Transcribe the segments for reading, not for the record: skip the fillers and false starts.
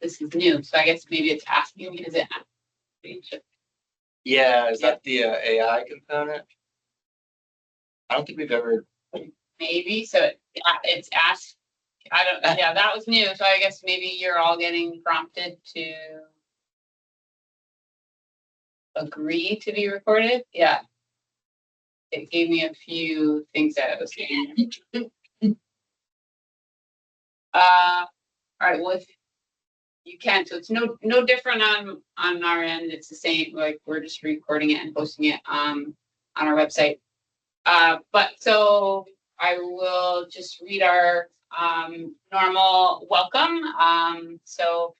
this is new, so I guess maybe it's asking me, is it? Yeah, is that the AI component? I don't think we've ever. Maybe, so it's asked, I don't, yeah, that was new, so I guess maybe you're all getting prompted to agree to be recorded, yeah. It gave me a few things that it was saying. All right, well, if you can, so it's no different on our end, it's the same, like, we're just recording it and posting it on our website. But so I will just read our normal welcome. So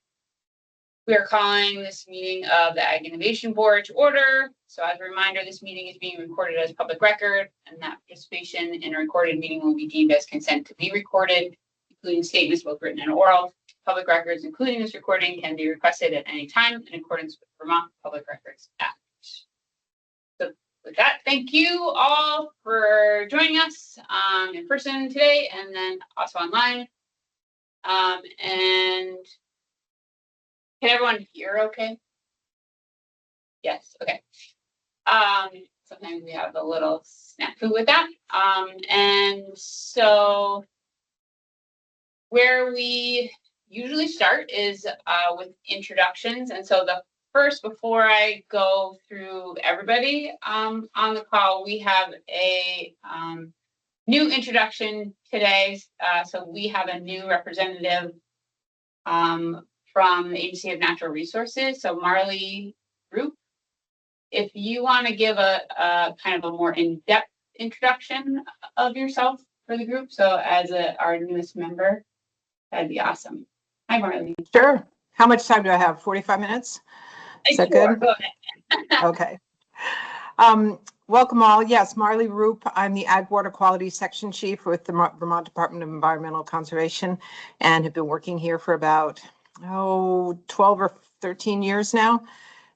we are calling this meeting of the Ag Innovation Board to order. So as a reminder, this meeting is being recorded as public record, and that participation in a recorded meeting will be deemed as consent to be recorded, including statements both written and oral. Public records, including this recording, can be requested at any time in accordance with Vermont Public Records Act. So with that, thank you all for joining us in person today and then also online. And can everyone hear okay? Yes, okay. Sometimes we have a little snafu with that. And so where we usually start is with introductions. And so the first, before I go through everybody on the call, we have a new introduction today. So we have a new representative from the Agency of Natural Resources. So Marley Group, if you want to give a kind of a more in-depth introduction of yourself for the group. So as our newest member, that'd be awesome. Hi, Marley. Sure. How much time do I have? 45 minutes? Is that Sure, good? go ahead. Okay. Welcome all. Yes, Marley Roop. I'm the Ag Water Quality Section Chief with the Vermont Department of Environmental Conservation and have been working here for about 12 or 13 years now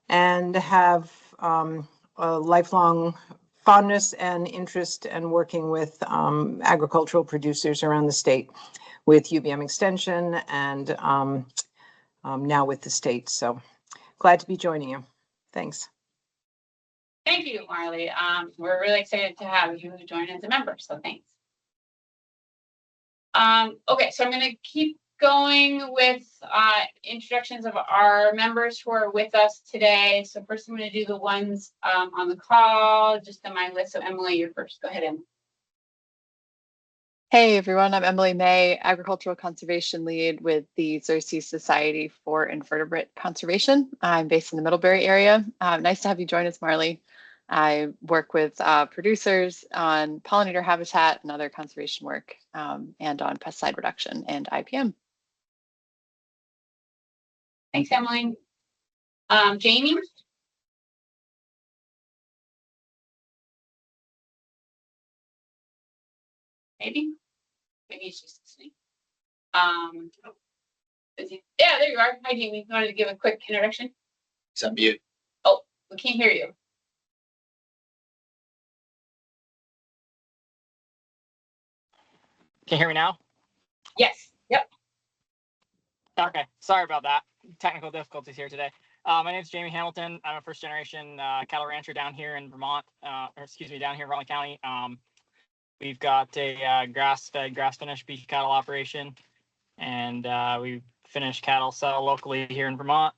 and have a lifelong fondness and interest in working with agricultural producers around the state with UVM Extension and now with the state. So glad to be joining you. Thanks. Thank you, Marley. We're really excited to have you join as a member, so thanks. Okay, so I'm going to keep going with introductions of our members who are with us today. So first I'm going to do the ones on the call, just on my list. So Emily, you're first. Go ahead, Em. Hey everyone, I'm Emily May, Agricultural Conservation Lead with the Xerces Society for Invertebrate Conservation. I'm based in the Middlebury area. Nice to have you join us, Marley. I work with producers on pollinator habitat and other conservation work and on pesticide reduction and IPM. Thanks, Emily. Jamie? Maybe he's just listening. Yeah, there you are. Hi, Jamie. You wanted to give a quick introduction? He's on mute. Oh, we can't hear you. Can you hear me now? Yes. Yep. Okay. Sorry about that. Technical difficulties here today. My name is Jamie Hamilton. I'm a first generation cattle rancher down here in Vermont, down here in Rutland County. We've got a grass-fed, grass-finished beef cattle operation, and we finish cattle sell locally here in Vermont,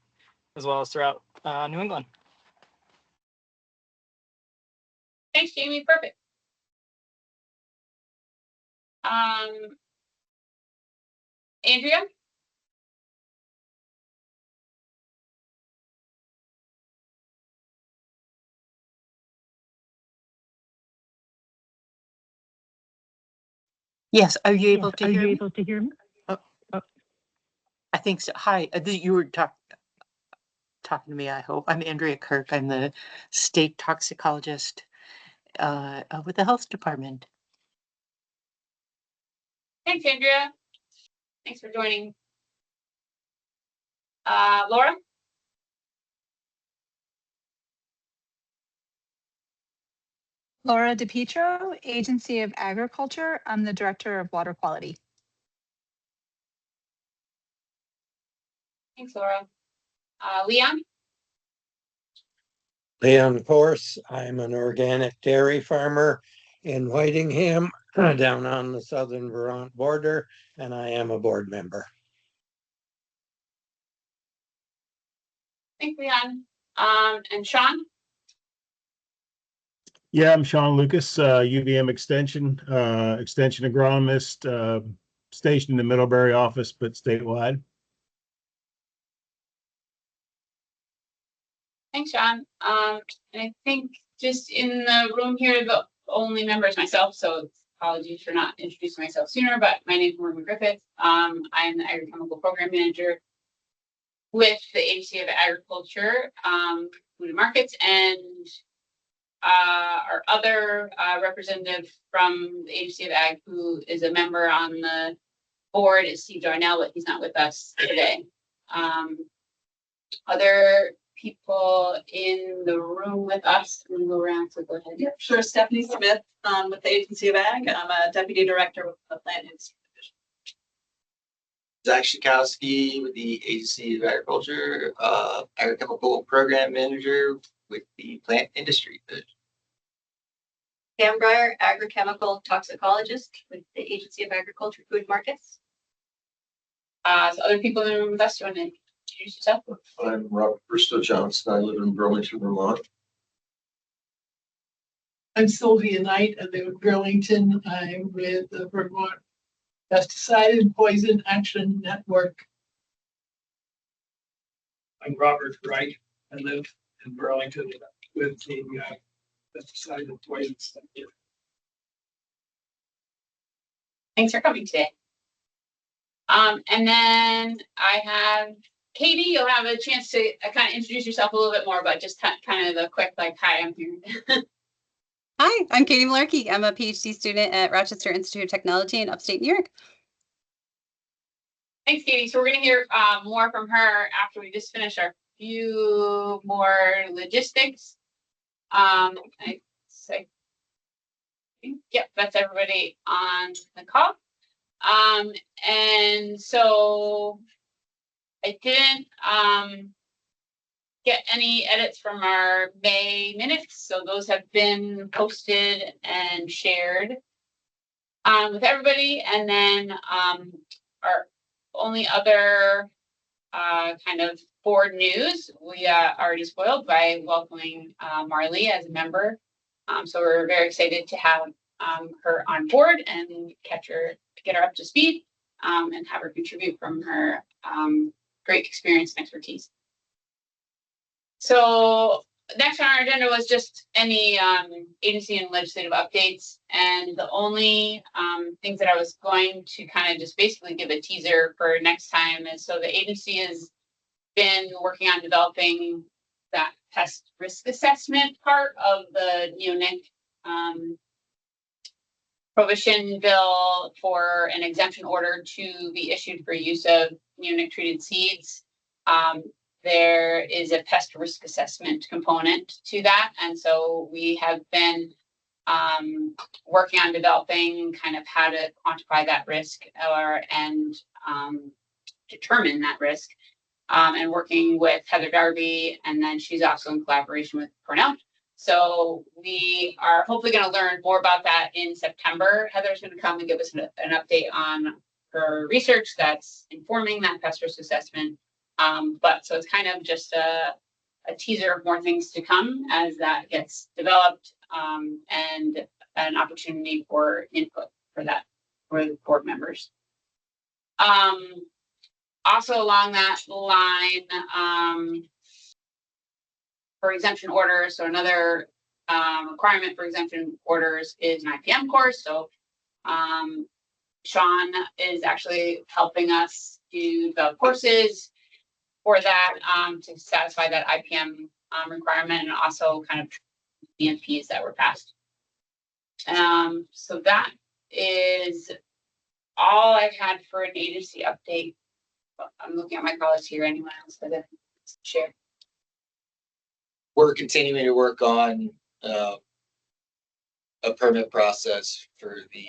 as well as throughout New England. Thanks, Jamie. Perfect. Andrea? Yes, are you able to hear me? Able to hear me? Oh, I think so. Hi, you were talking to me, I hope. I'm Andrea Kirk. I'm the state toxicologist with the health department. Thanks, Andrea. Thanks for joining. Laura? Laura DePietro, Agency of Agriculture. I'm the Director of Water Quality. Thanks, Laura. Leon? Leon Force, I'm an organic dairy farmer in Whitingham, down on the southern Vermont border, and I am a board member. Thanks, Leon. And Sean? Yeah, I'm Sean Lucas, UVM extension agronomist, stationed in the Middlebury office, but statewide. Thanks, Sean. And I think just in the room here, the only member is myself, so apologies for not introducing myself sooner, but my name is Morgan Griffith. I'm the agrochemical program manager with the Agency of Agriculture, Food and Markets, and our other representative from the Agency of Ag, who is a member on the board, is Steve Darnell, but he's not with us today. Other people in the room with us, we'll go around, so go ahead. Yep, sure. Stephanie Smith with the Agency of Ag. I'm a deputy director with the Plant Industry Division. Zach Shikowski with the Agency of Agriculture, agrochemical program manager with the Plant Industry Division. Pam Breyer, agrochemical toxicologist with the Agency of Agriculture, Food and Markets. So other people in the room with us, do you want to introduce yourself? I'm Robert Bristow Johnson. I live in Burlington, Vermont. I'm Sylvia Knight. I live in Burlington. I'm with the Vermont Pesticide and Poison Action Network. I'm Robert Wright. I live in Burlington with the Pesticide and Poison Network. Thanks for coming today. And then I have Katie. You'll have a chance to kind of introduce yourself a little bit more, but just kind of the quick, like, hi, I'm here. Hi, I'm Katie Malarkey. I'm a PhD student at Rochester Institute of Technology in upstate New York. Thanks, Katie. So we're going to hear more from her after we just finish our few more logistics. Yep, that's everybody on the call. And so I didn't get any edits from our May minutes, so those have been posted and shared with everybody. And then our only other kind of board news, we already spoiled by welcoming Marley as a member. So we're very excited to have her on board and get her up to speed and have her contribute from her great experience and expertise. So next on our agenda was just any agency and legislative updates. And the only things that I was going to kind of just basically give a teaser for next time is, so the agency has been working on developing that pest risk assessment part of the neonic prohibition bill for an exemption order to be issued for use of neonic treated seeds. There is a pest risk assessment component to that. And so we have been working on developing kind of how to quantify that risk and determine that risk, and working with Heather Darby, and then she's also in collaboration with Cornell. So we are hopefully going to learn more about that in September. Heather's going to come and give us an update on her research that's informing that pest risk assessment. But so it's kind of just a teaser of more things to come as that gets developed, and an opportunity for input for that for the board members. Also along that line, for exemption orders, so another requirement for exemption orders is an IPM course. So Sean is actually helping us to develop courses for that, to satisfy that IPM requirement, and also kind of BMPs that were passed. So that is all I had for an agency update. I'm looking at my colleagues here. Anyone else for the share? We're continuing to work on a permit process for the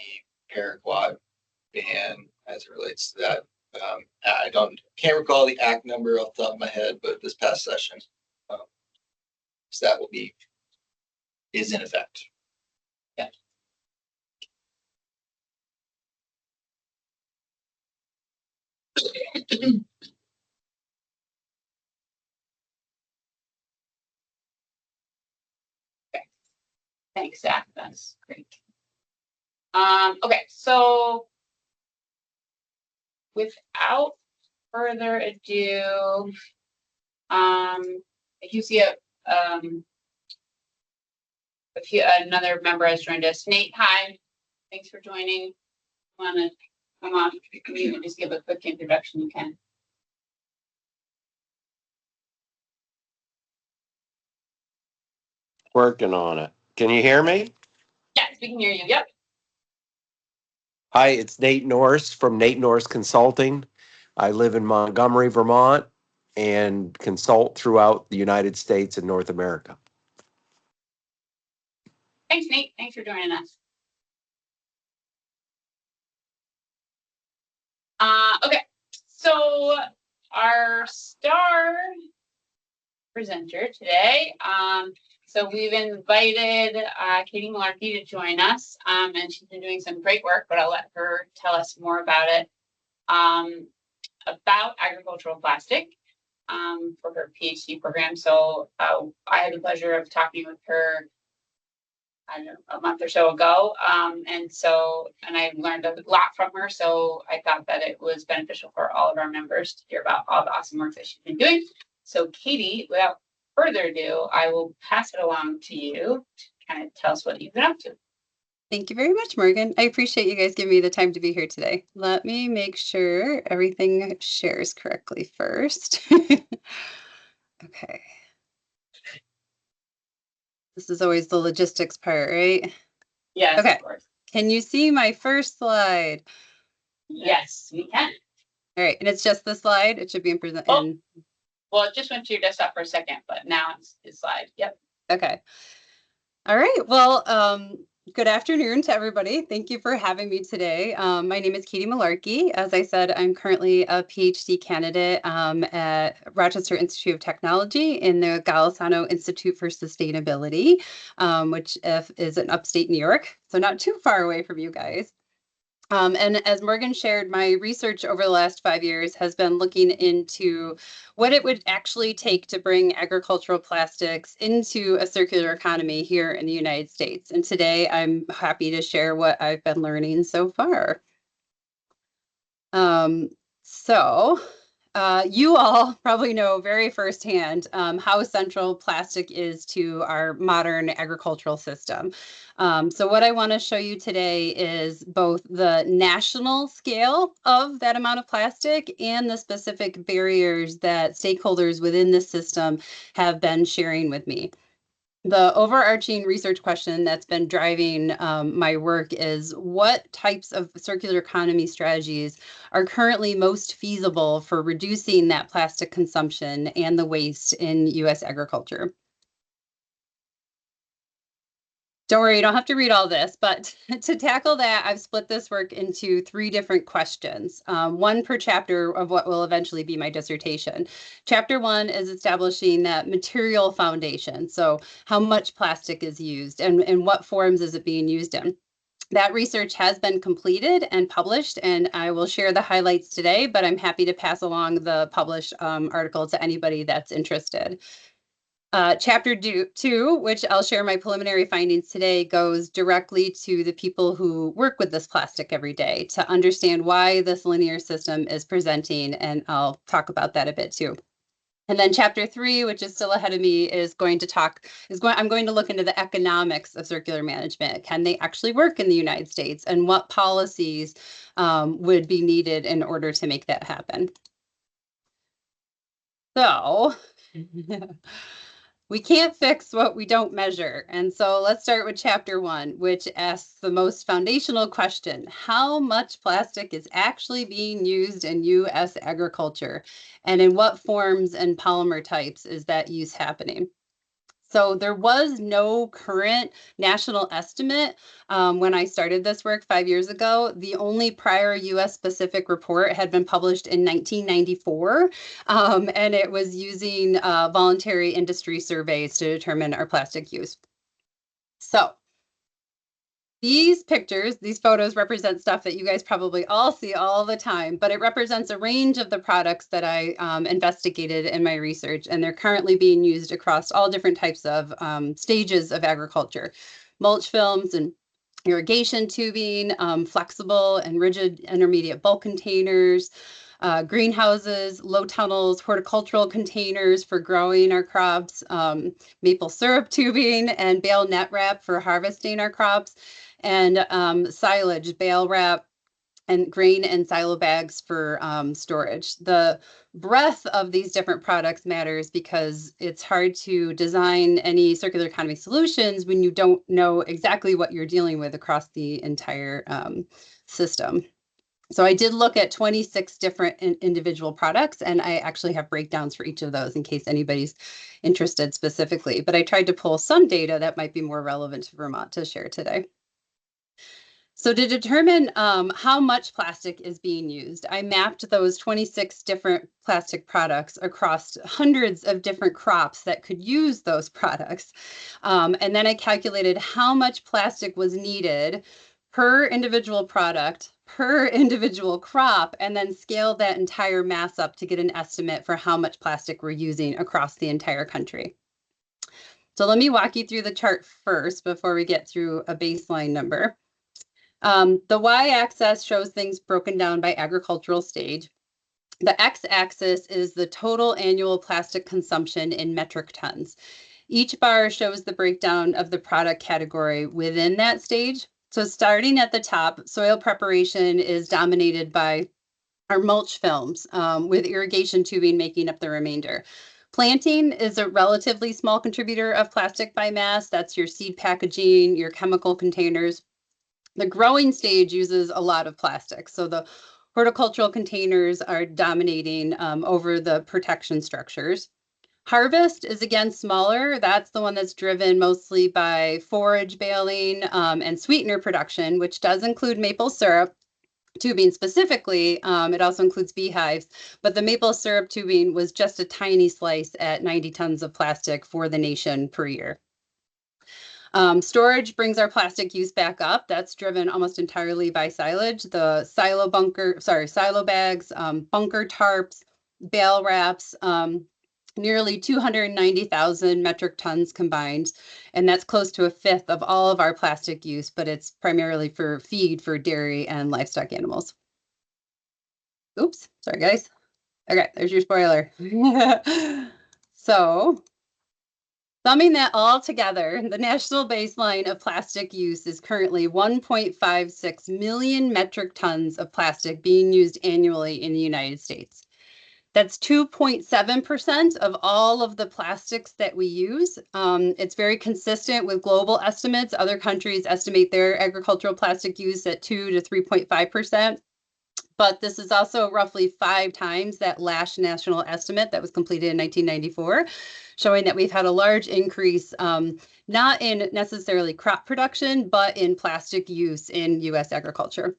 paraquat ban as it relates to that I can't recall the act number off the top of my head, but this past session, so that is in effect. Yeah. Thanks, Zach. That's great. Okay, so without further ado, if you see another member has joined us. Nate, hi. Thanks for joining. Want to come off mute and just give a quick introduction? You can. Working on it. Can you hear me? Yes, we can hear you. Yep. Hi, it's Nate Norris from Nate Norris Consulting. I live in Montgomery, Vermont, and consult throughout the United States and North America. Thanks, Nate. Thanks for joining us. Okay, so our star presenter today. So we've invited Katie Malarkey to join us, and she's been doing some great work, but I'll let her tell us more about it, about agricultural plastic for her PhD program. So I had the pleasure of talking with her, I don't know, a month or so ago. And I learned a lot from her. So I thought that it was beneficial for all of our members to hear about all the awesome work that she's been doing. So Katie, without further ado, I will pass it along to you to kind of tell us what you've been up to. Thank you very much, Morgan. I appreciate you guys giving me the time to be here today. Let me make sure everything shares correctly first. Okay. This is always the logistics part, right? Yes, okay. Of course. Can you see my first slide? Yes, we can. All right, and it's just the slide. It should be in present. Well, it just went to your desktop for a second, but now it's his slide. Yep. Okay. All right. Well, good afternoon to everybody. Thank you for having me today. My name is Katie Malarkey. As I said, I'm currently a PhD candidate at Rochester Institute of Technology in the Golisano Institute for Sustainability, which is in upstate New York, so not too far away from you guys. And as Morgan shared, my research over the last 5 years has been looking into what it would actually take to bring agricultural plastics into a circular economy here in the United States. And today I'm happy to share what I've been learning so far. You all probably know very firsthand how essential plastic is to our modern agricultural system. So what I want to show you today is both the national scale of that amount of plastic and the specific barriers that stakeholders within the system have been sharing with me. The overarching research question that's been driving my work is what types of circular economy strategies are currently most feasible for reducing that plastic consumption and the waste in U.S. agriculture. Don't worry, you don't have to read all this, but to tackle that, I've split this work into 3 different questions, one per chapter of what will eventually be my dissertation. Chapter 1 is establishing that material foundation. So how much plastic is used and what forms is it being used in? That research has been completed and published, and I will share the highlights today, but I'm happy to pass along the published article to anybody that's interested. Chapter 2, which I'll share my preliminary findings today, goes directly to the people who work with this plastic every day to understand why this linear system is presenting, and I'll talk about that a bit too. And then chapter 3, which is still ahead of me, I'm going to look into the economics of circular management. Can they actually work in the United States, and what policies would be needed in order to make that happen? So we can't fix what we don't measure. And so let's start with chapter 1, which asks the most foundational question: how much plastic is actually being used in U.S. agriculture? And in what forms and polymer types is that use happening? So there was no current national estimate when I started this work 5 years ago. The only prior US specific report had been published in 1994, and it was using voluntary industry surveys to determine our plastic use. So these pictures, these photos represent stuff that you guys probably all see all the time, but it represents a range of the products that I investigated in my research, and they're currently being used across all different types of stages of agriculture. Mulch films and irrigation tubing, flexible and rigid intermediate bulk containers, greenhouses, low tunnels, horticultural containers for growing our crops, maple syrup tubing, and bale net wrap for harvesting our crops, and silage, bale wrap, and grain and silo bags for storage. The breadth of these different products matters because it's hard to design any circular economy solutions when you don't know exactly what you're dealing with across the entire system. So I did look at 26 different individual products, and I actually have breakdowns for each of those in case anybody's interested specifically. But I tried to pull some data that might be more relevant to Vermont to share today. So to determine how much plastic is being used, I mapped those 26 different plastic products across hundreds of different crops that could use those products. And then I calculated how much plastic was needed per individual product, per individual crop, and then scaled that entire mass up to get an estimate for how much plastic we're using across the entire country. So let me walk you through the chart first before we get through a baseline number. The y-axis shows things broken down by agricultural stage. The x-axis is the total annual plastic consumption in metric tons. Each bar shows the breakdown of the product category within that stage. So starting at the top, soil preparation is dominated by our mulch films, with irrigation tubing making up the remainder. Planting is a relatively small contributor of plastic by mass. That's your seed packaging, your chemical containers. The growing stage uses a lot of plastic. So the horticultural containers are dominating over the protection structures. Harvest is again smaller. That's the one that's driven mostly by forage baling and sweetener production, which does include maple syrup tubing specifically. It also includes beehives, but the maple syrup tubing was just a tiny slice at 90 tons of plastic for the nation per year. Storage brings our plastic use back up. That's driven almost entirely by silage. The silo bags, bunker tarps, bale wraps, nearly 290,000 metric tons combined. And that's close to a fifth of all of our plastic use, but it's primarily for feed for dairy and livestock animals. Oops, sorry guys. Okay, there's your spoiler. So, summing that all together, the national baseline of plastic use is currently 1.56 million metric tons of plastic being used annually in the United States. That's 2.7% of all of the plastics that we use. It's very consistent with global estimates. Other countries estimate their agricultural plastic use at 2 to 3.5%. But this is also roughly 5 times that last national estimate that was completed in 1994, showing that we've had a large increase, not in necessarily crop production, but in plastic use in US agriculture.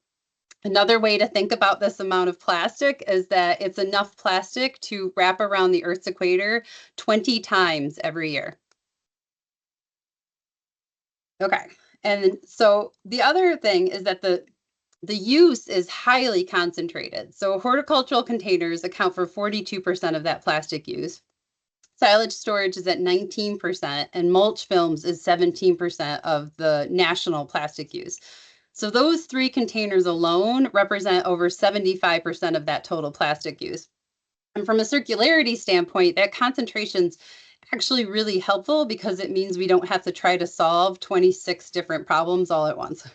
Another way to think about this amount of plastic is that it's enough plastic to wrap around the Earth's equator 20 times every year. Okay, and so the other thing is that the use is highly concentrated. So horticultural containers account for 42% of that plastic use. Silage storage is at 19%, and mulch films is 17% of the national plastic use. So those 3 containers alone represent over 75% of that total plastic use. And from a circularity standpoint, that concentration's actually really helpful because it means we don't have to try to solve 26 different problems all at once.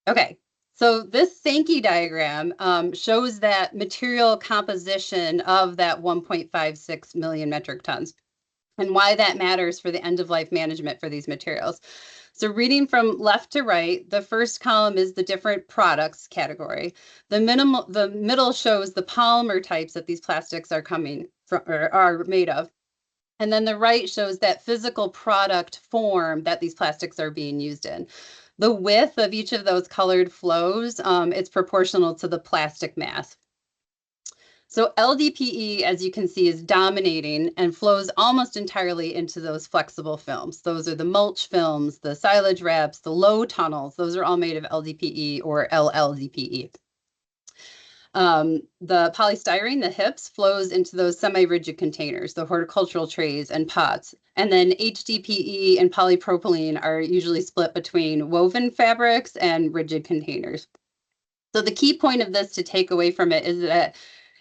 Okay, so this Sankey diagram shows that material composition of that 1.56 million metric tons and why that matters for the end-of-life management for these materials. So reading from left to right, the first column is the different products category. The middle shows the polymer types that these plastics are coming from or are made of. And then the right shows that physical product form that these plastics are being used in. The width of each of those colored flows, it's proportional to the plastic mass. So LDPE, as you can see, is dominating and flows almost entirely into those flexible films. Those are the mulch films, the silage wraps, the low tunnels. Those are all made of LDPE or LLDPE. The polystyrene, the HIPS, flows into those semi-rigid containers, the horticultural trays and pots. And then HDPE and polypropylene are usually split between woven fabrics and rigid containers. So the key point of this to take away from it is that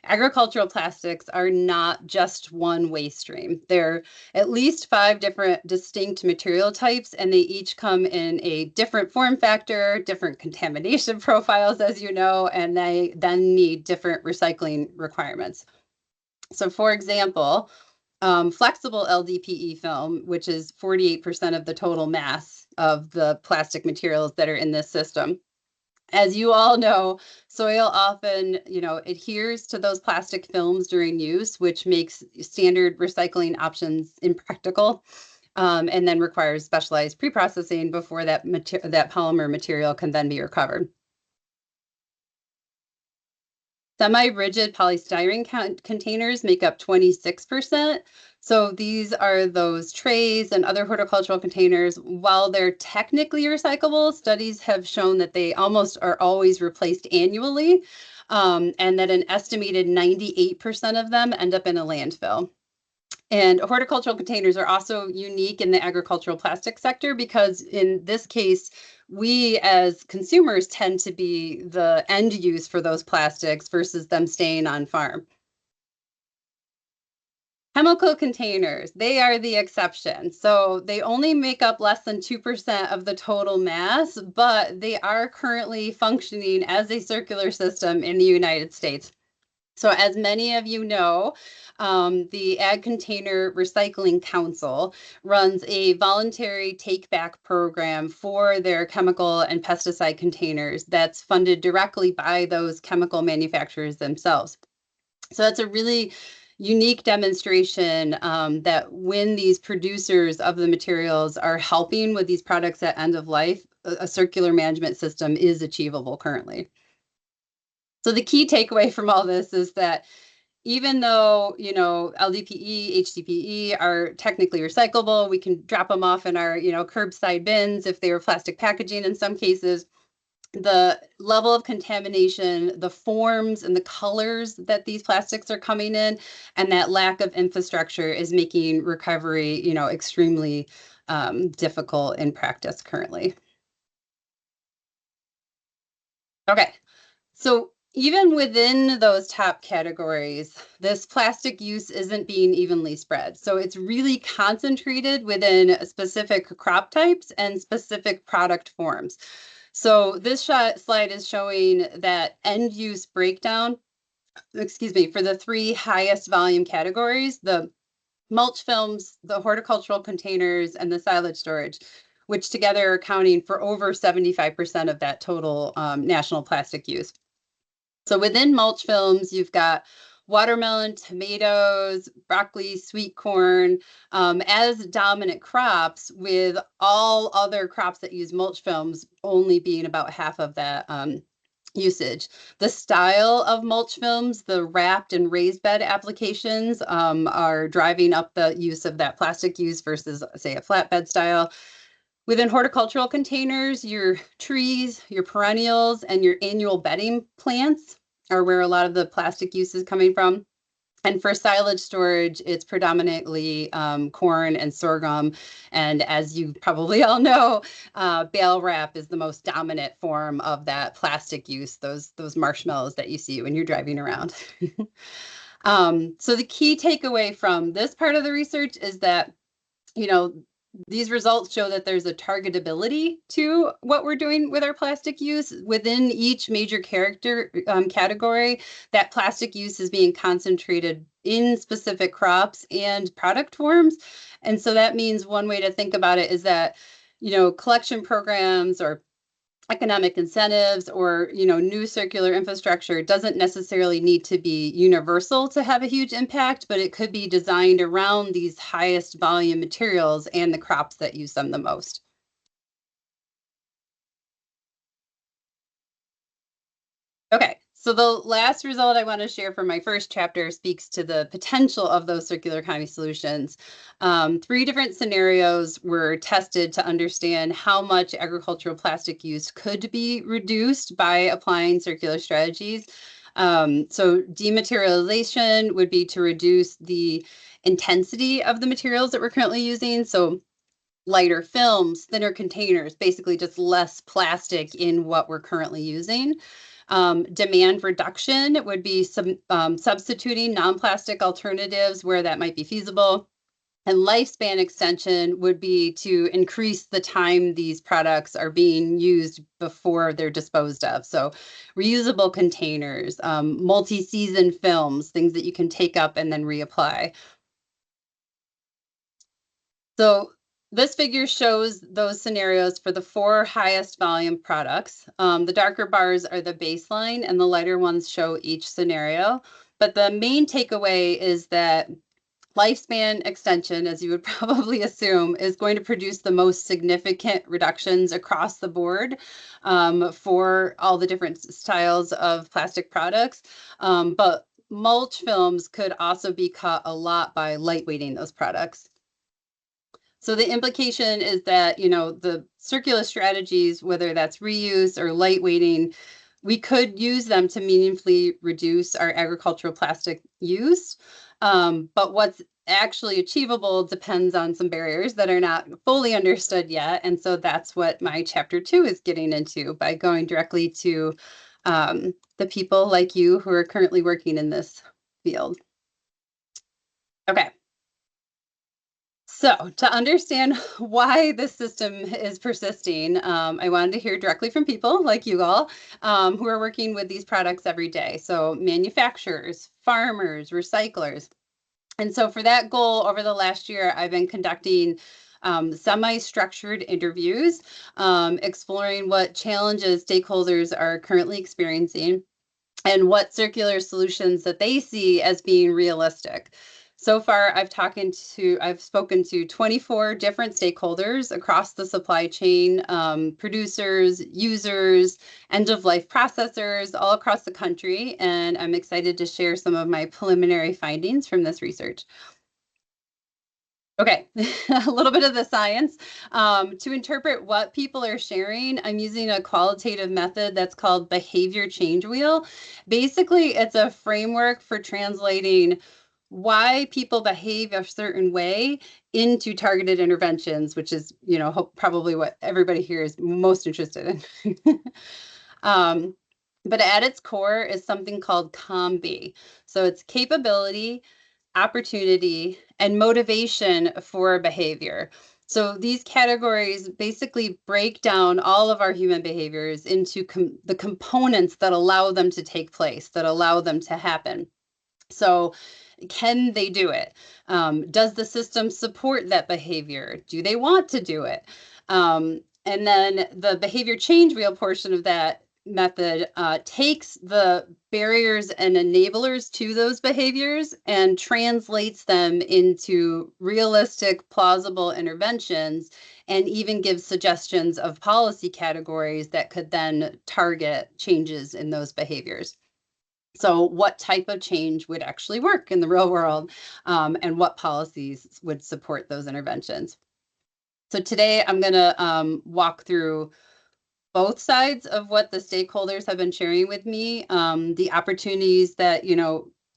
agricultural plastics are not just one waste stream. There are at least 5 different distinct material types, and they each come in a different form factor, different contamination profiles, as you know, and they then need different recycling requirements. So for example, flexible LDPE film, which is 48% of the total mass of the plastic materials that are in this system. As you all know, soil often, adheres to those plastic films during use, which makes standard recycling options impractical, and then requires specialized pre-processing before that polymer material can then be recovered. Semi-rigid polystyrene containers make up 26%. So these are those trays and other horticultural containers. While they're technically recyclable, studies have shown that they almost are always replaced annually, and that an estimated 98% of them end up in a landfill. And horticultural containers are also unique in the agricultural plastic sector because in this case, we as consumers tend to be the end use for those plastics versus them staying on farm. Chemical containers, they are the exception. So they only make up less than 2% of the total mass, but they are currently functioning as a circular system in the United States. So as many of you know, the Ag Container Recycling Council runs a voluntary take-back program for their chemical and pesticide containers that's funded directly by those chemical manufacturers themselves. So that's a really unique demonstration that when these producers of the materials are helping with these products at end of life, a circular management system is achievable currently. So the key takeaway from all this is that even though, LDPE, HDPE are technically recyclable, we can drop them off in our, curbside bins if they were plastic packaging in some cases. The level of contamination, the forms and the colors that these plastics are coming in, and that lack of infrastructure is making recovery, extremely difficult in practice currently. Okay, so even within those top categories, this plastic use isn't being evenly spread. So it's really concentrated within specific crop types and specific product forms. So this slide is showing that end use breakdown, for the 3 highest volume categories, the mulch films, the horticultural containers, and the silage storage, which together are accounting for over 75% of that total national plastic use. So within mulch films, you've got watermelon, tomatoes, broccoli, sweet corn as dominant crops, with all other crops that use mulch films only being about half of that usage. The style of mulch films, the wrapped and raised bed applications are driving up the use of that plastic use versus, say, a flatbed style. Within horticultural containers, your trees, your perennials, and your annual bedding plants are where a lot of the plastic use is coming from. And for silage storage, it's predominantly corn and sorghum. And as you probably all know, bale wrap is the most dominant form of that plastic use, those marshmallows that you see when you're driving around. So the key takeaway from this part of the research is that, these results show that there's a targetability to what we're doing with our plastic use. Within each major category, that plastic use is being concentrated in specific crops and product forms. And so that means one way to think about it is that, collection programs or economic incentives or, new circular infrastructure doesn't necessarily need to be universal to have a huge impact, but it could be designed around these highest volume materials and the crops that use them the most. Okay, so the last result I want to share from my first chapter speaks to the potential of those circular economy solutions. 3 different scenarios were tested to understand how much agricultural plastic use could be reduced by applying circular strategies. So dematerialization would be to reduce the intensity of the materials that we're currently using. So lighter films, thinner containers, basically just less plastic in what we're currently using. Demand reduction would be substituting non-plastic alternatives where that might be feasible. And lifespan extension would be to increase the time these products are being used before they're disposed of. So reusable containers, multi-season films, things that you can take up and then reapply. So this figure shows those scenarios for the 4 highest volume products. The darker bars are the baseline and the lighter ones show each scenario. But the main takeaway is that lifespan extension, as you would probably assume, is going to produce the most significant reductions across the board for all the different styles of plastic products. But mulch films could also be cut a lot by lightweighting those products. So the implication is that, the circular strategies, whether that's reuse or lightweighting, we could use them to meaningfully reduce our agricultural plastic use. But what's actually achievable depends on some barriers that are not fully understood yet. And so that's what my chapter 2 is getting into by going directly to the people like you who are currently working in this field. Okay. So to understand why this system is persisting, I wanted to hear directly from people like you all who are working with these products every day. So manufacturers, farmers, recyclers. And so for that goal, over the last year, I've been conducting semi-structured interviews, exploring what challenges stakeholders are currently experiencing and what circular solutions that they see as being realistic. So far, I've spoken to 24 different stakeholders across the supply chain, producers, users, end-of-life processors, all across the country, and I'm excited to share some of my preliminary findings from this research. Okay, a little bit of the science. To interpret what people are sharing, I'm using a qualitative method that's called behavior change wheel. Basically, it's a framework for translating why people behave a certain way into targeted interventions, which is, probably what everybody here is most interested in. But at its core is something called COM-B. So it's capability, opportunity, and motivation for behavior. So these categories basically break down all of our human behaviors into the components that allow them to take place, that allow them to happen. So can they do it? Does the system support that behavior? Do they want to do it? And then the behavior change wheel portion of that method takes the barriers and enablers to those behaviors and translates them into realistic, plausible interventions, and even gives suggestions of policy categories that could then target changes in those behaviors. So what type of change would actually work in the real world, and what policies would support those interventions? So today I'm going to walk through both sides of what the stakeholders have been sharing with me, the opportunities that,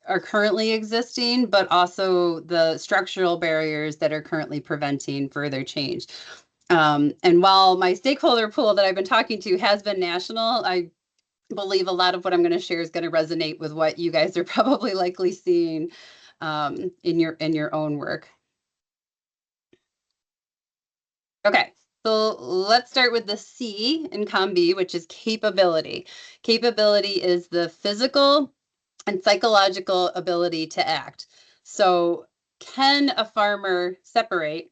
are currently existing, but also the structural barriers that are currently preventing further change. And while my stakeholder pool that I've been talking to has been national, I believe a lot of what I'm going to share is going to resonate with what you guys are probably likely seeing in your own work. Okay, so let's start with the C in COM-B, which is capability. Capability is the physical and psychological ability to act. So can a farmer separate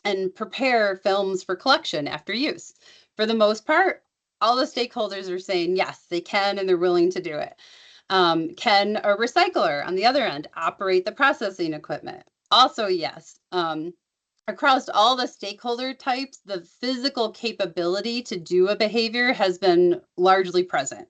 and prepare films for collection after use? For the most part, all the stakeholders are saying, yes, they can, and they're willing to do it. Can a recycler on the other end operate the processing equipment? Also, yes. Across all the stakeholder types, the physical capability to do a behavior has been largely present.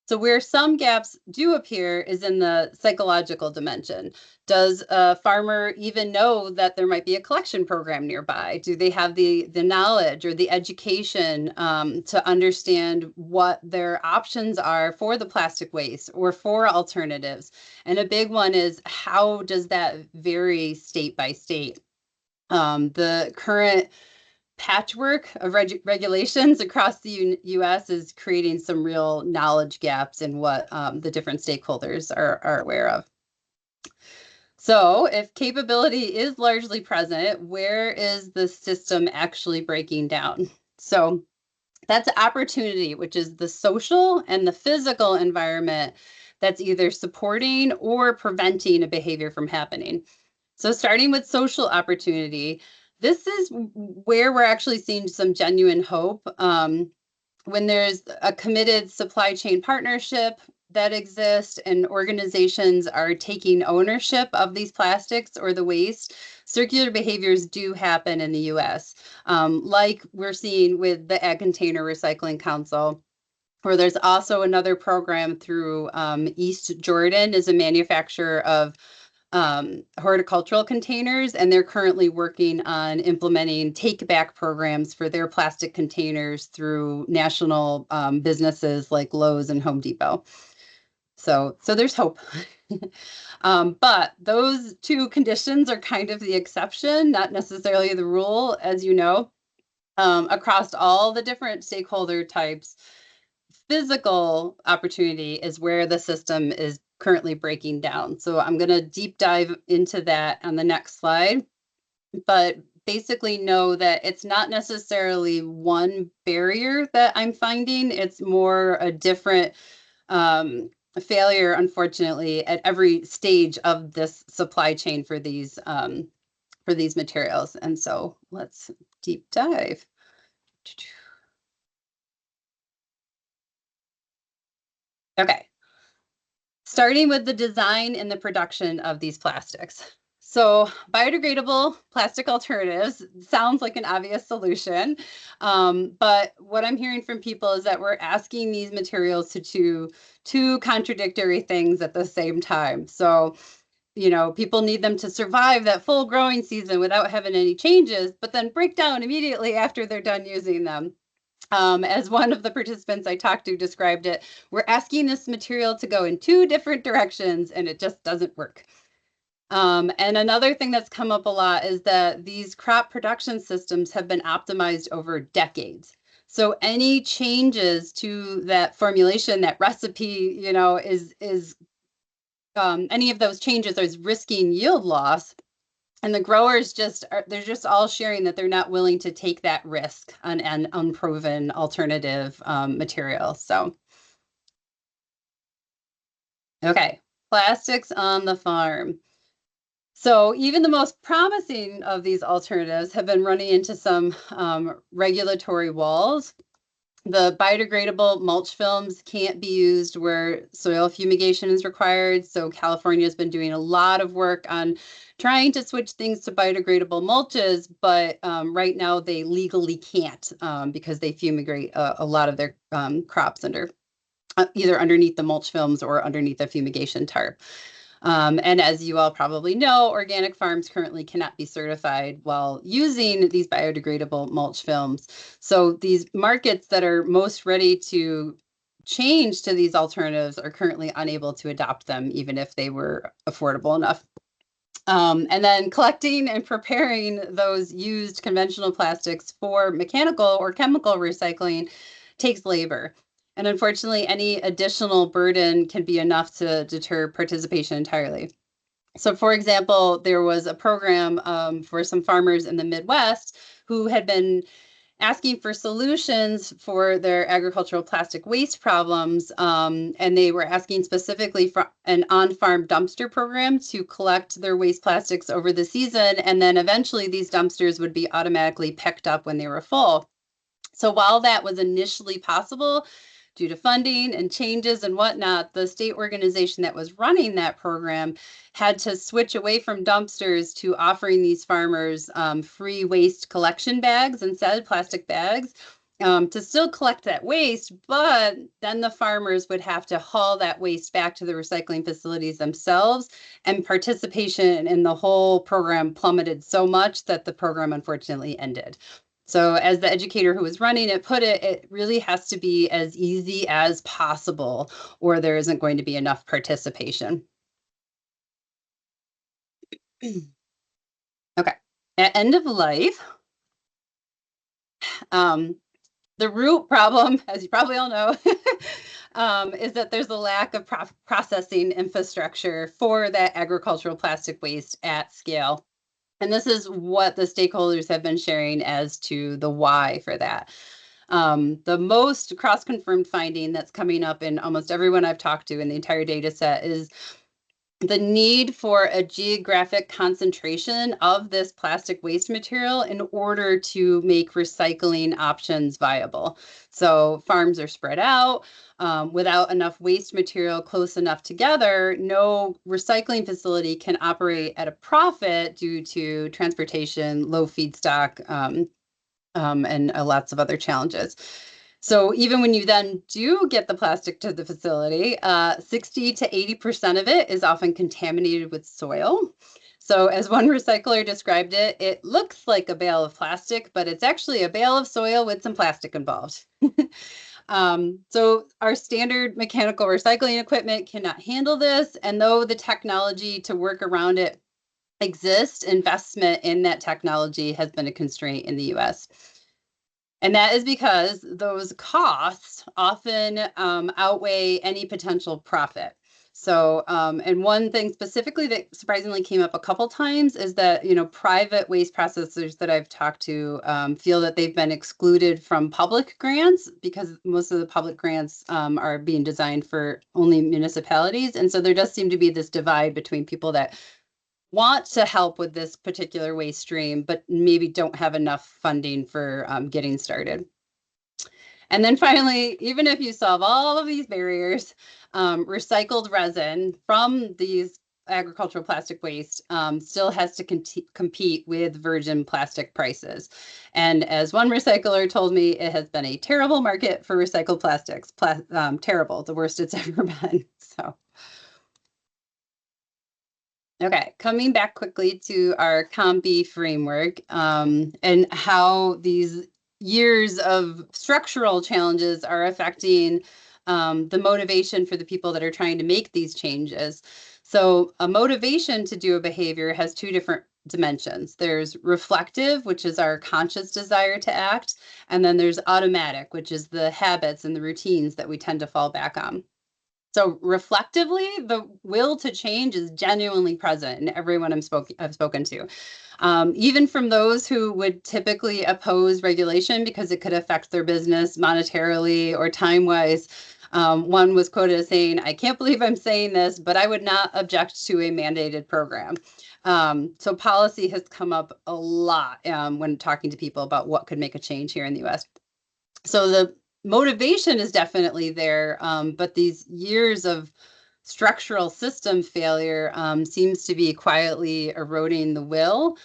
So where some gaps do appear is in the psychological dimension. Does a farmer even know that there might be a collection program nearby? Do they have the knowledge or the education to understand what their options are for the plastic waste or for alternatives? And a big one is, how does that vary state by state? The current patchwork of regulations across the US is creating some real knowledge gaps in what the different stakeholders are aware of. So if capability is largely present, where is the system actually breaking down? So that's opportunity, which is the social and the physical environment that's either supporting or preventing a behavior from happening. So starting with social opportunity, this is where we're actually seeing some genuine hope. When there's a committed supply chain partnership that exists and organizations are taking ownership of these plastics or the waste, circular behaviors do happen in the US. Like we're seeing with the Ag Container Recycling Council, or there's also another program through East Jordan is a manufacturer of horticultural containers, and they're currently working on implementing take-back programs for their plastic containers through national businesses like Lowe's and Home Depot. So there's hope. But those two conditions are kind of the exception, not necessarily the rule, as you know. Across all the different stakeholder types, physical opportunity is where the system is currently breaking down. So I'm going to deep dive into that on the next slide, but basically know that it's not necessarily one barrier that I'm finding. It's more a different failure, unfortunately, at every stage of this supply chain for these materials. And so let's deep dive. Okay. Starting with the design and the production of these plastics. So biodegradable plastic alternatives sounds like an obvious solution, but what I'm hearing from people is that we're asking these materials to do two contradictory things at the same time. So, you know, people need them to survive that full growing season without having any changes, but then break down immediately after they're done using them. As one of the participants I talked to described it, we're asking this material to go in two different directions and it just doesn't work. And another thing that's come up a lot is that these crop production systems have been optimized over decades. So any changes to that formulation, that recipe, you know, is any of those changes is risking yield loss. And the growers they're just all sharing that they're not willing to take that risk on an unproven alternative material. So, okay, plastics on the farm. So even the most promising of these alternatives have been running into some regulatory walls. The biodegradable mulch films can't be used where soil fumigation is required. So California has been doing a lot of work on trying to switch things to biodegradable mulches, but right now they legally can't because they fumigate a lot of their crops either underneath the mulch films or underneath the fumigation tarp. And as you all probably know, organic farms currently cannot be certified while using these biodegradable mulch films. So these markets that are most ready to change to these alternatives are currently unable to adopt them, even if they were affordable enough. And then collecting and preparing those used conventional plastics for mechanical or chemical recycling takes labor. And unfortunately, any additional burden can be enough to deter participation entirely. So for example, there was a program for some farmers in the Midwest who had been asking for solutions for their agricultural plastic waste problems. And they were asking specifically for an on-farm dumpster program to collect their waste plastics over the season. And then eventually these dumpsters would be automatically picked up when they were full. So while that was initially possible, due to funding and changes and whatnot, the state organization that was running that program had to switch away from dumpsters to offering these farmers free waste collection bags instead, plastic bags, to still collect that waste, but then the farmers would have to haul that waste back to the recycling facilities themselves, and participation in the whole program plummeted so much that the program unfortunately ended. So as the educator who was running it put it, it really has to be as easy as possible, or there isn't going to be enough participation. Okay, at end of life, the root problem, as you probably all know, is that there's a lack of processing infrastructure for that agricultural plastic waste at scale. And this is what the stakeholders have been sharing as to the why for that. The most cross-confirmed finding that's coming up in almost everyone I've talked to in the entire data set is the need for a geographic concentration of this plastic waste material in order to make recycling options viable. So farms are spread out. Without enough waste material close enough together, no recycling facility can operate at a profit due to transportation, low feedstock, and lots of other challenges. So even when you then do get the plastic to the facility, 60 to 80% of it is often contaminated with soil. So as one recycler described it, it looks like a bale of plastic, but it's actually a bale of soil with some plastic involved. So our standard mechanical recycling equipment cannot handle this. And though the technology to work around it exists, investment in that technology has been a constraint in the US. And that is because those costs often outweigh any potential profit. So, and one thing specifically that surprisingly came up a couple times is that, you know, private waste processors that I've talked to feel that they've been excluded from public grants because most of the public grants are being designed for only municipalities. And so there does seem to be this divide between people that want to help with this particular waste stream, but maybe don't have enough funding for getting started. And then finally, even if you solve all of these barriers, recycled resin from these agricultural plastic waste still has to compete with virgin plastic prices. And as one recycler told me, it has been a terrible market for recycled plastics, terrible, the worst it's ever been. So. Okay, coming back quickly to our COMB framework and how these years of structural challenges are affecting the motivation for the people that are trying to make these changes. So a motivation to do a behavior has two different dimensions. There's reflective, which is our conscious desire to act, and then there's automatic, which is the habits and the routines that we tend to fall back on. So reflectively, the will to change is genuinely present in everyone I've spoken to. Even from those who would typically oppose regulation because it could affect their business monetarily or time-wise. One was quoted as saying, "I can't believe I'm saying this, but I would not object to a mandated program." So policy has come up a lot when talking to people about what could make a change here in the US. So the motivation is definitely there, but these years of structural system failure seems to be quietly eroding the will.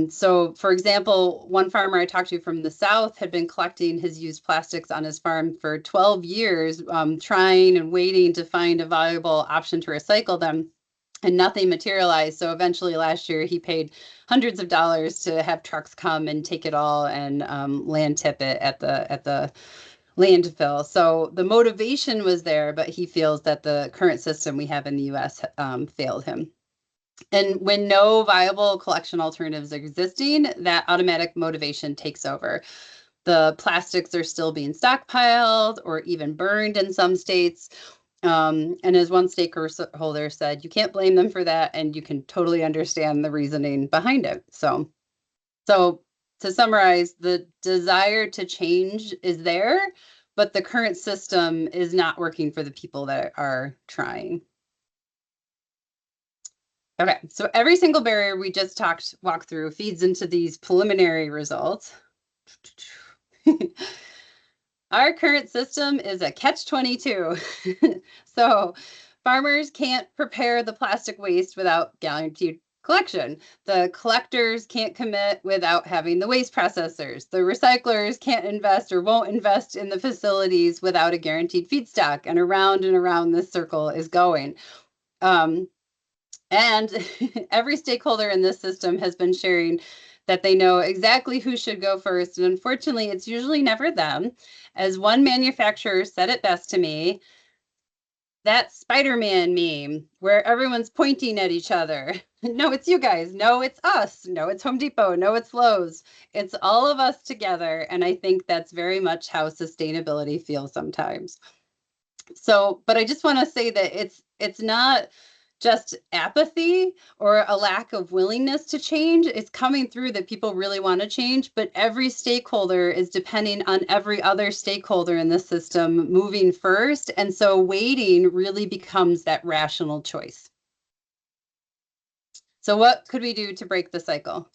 So for example, one farmer I talked to from the South had been collecting his used plastics on his farm for 12 years, trying and waiting to find a viable option to recycle them. And nothing materialized. So eventually last year he paid hundreds of dollars to have trucks come and take it all and land tip it at the landfill. So the motivation was there, but he feels that the current system we have in the US failed him. And when no viable collection alternatives are existing, that automatic motivation takes over. The plastics are still being stockpiled or even burned in some states. And as one stakeholder said, you can't blame them for that, and you can totally understand the reasoning behind it. So to summarize, the desire to change is there, but the current system is not working for the people that are trying. Okay, so every single barrier we just walked through feeds into these preliminary results. Our current system is a catch-22. So farmers can't prepare the plastic waste without guaranteed collection. The collectors can't commit without having the waste processors. The recyclers can't invest or won't invest in the facilities without a guaranteed feedstock. And around this circle is going. And every stakeholder in this system has been sharing that they know exactly who should go first. And unfortunately, it's usually never them. As one manufacturer said it best to me, that Spider-Man meme where everyone's pointing at each other. No, it's you guys. No, it's us. No, it's Home Depot. No, it's Lowe's. It's all of us together. And I think that's very much how sustainability feels sometimes. So, but I just want to say that it's not just apathy or a lack of willingness to change. It's coming through that people really want to change, but every stakeholder is depending on every other stakeholder in the system moving first. And so waiting really becomes that rational choice. So what could we do to break the cycle?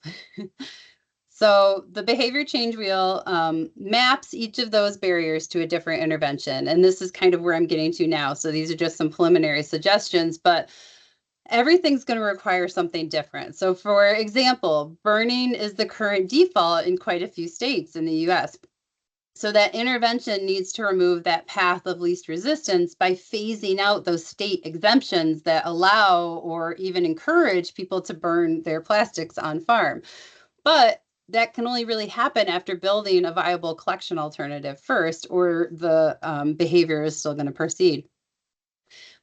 So the behavior change wheel maps each of those barriers to a different intervention. And this is kind of where I'm getting to now. So these are just some preliminary suggestions, but everything's going to require something different. So for example, burning is the current default in quite a few states in the US. So that intervention needs to remove that path of least resistance by phasing out those state exemptions that allow or even encourage people to burn their plastics on farm. But that can only really happen after building a viable collection alternative first, or the behavior is still going to proceed.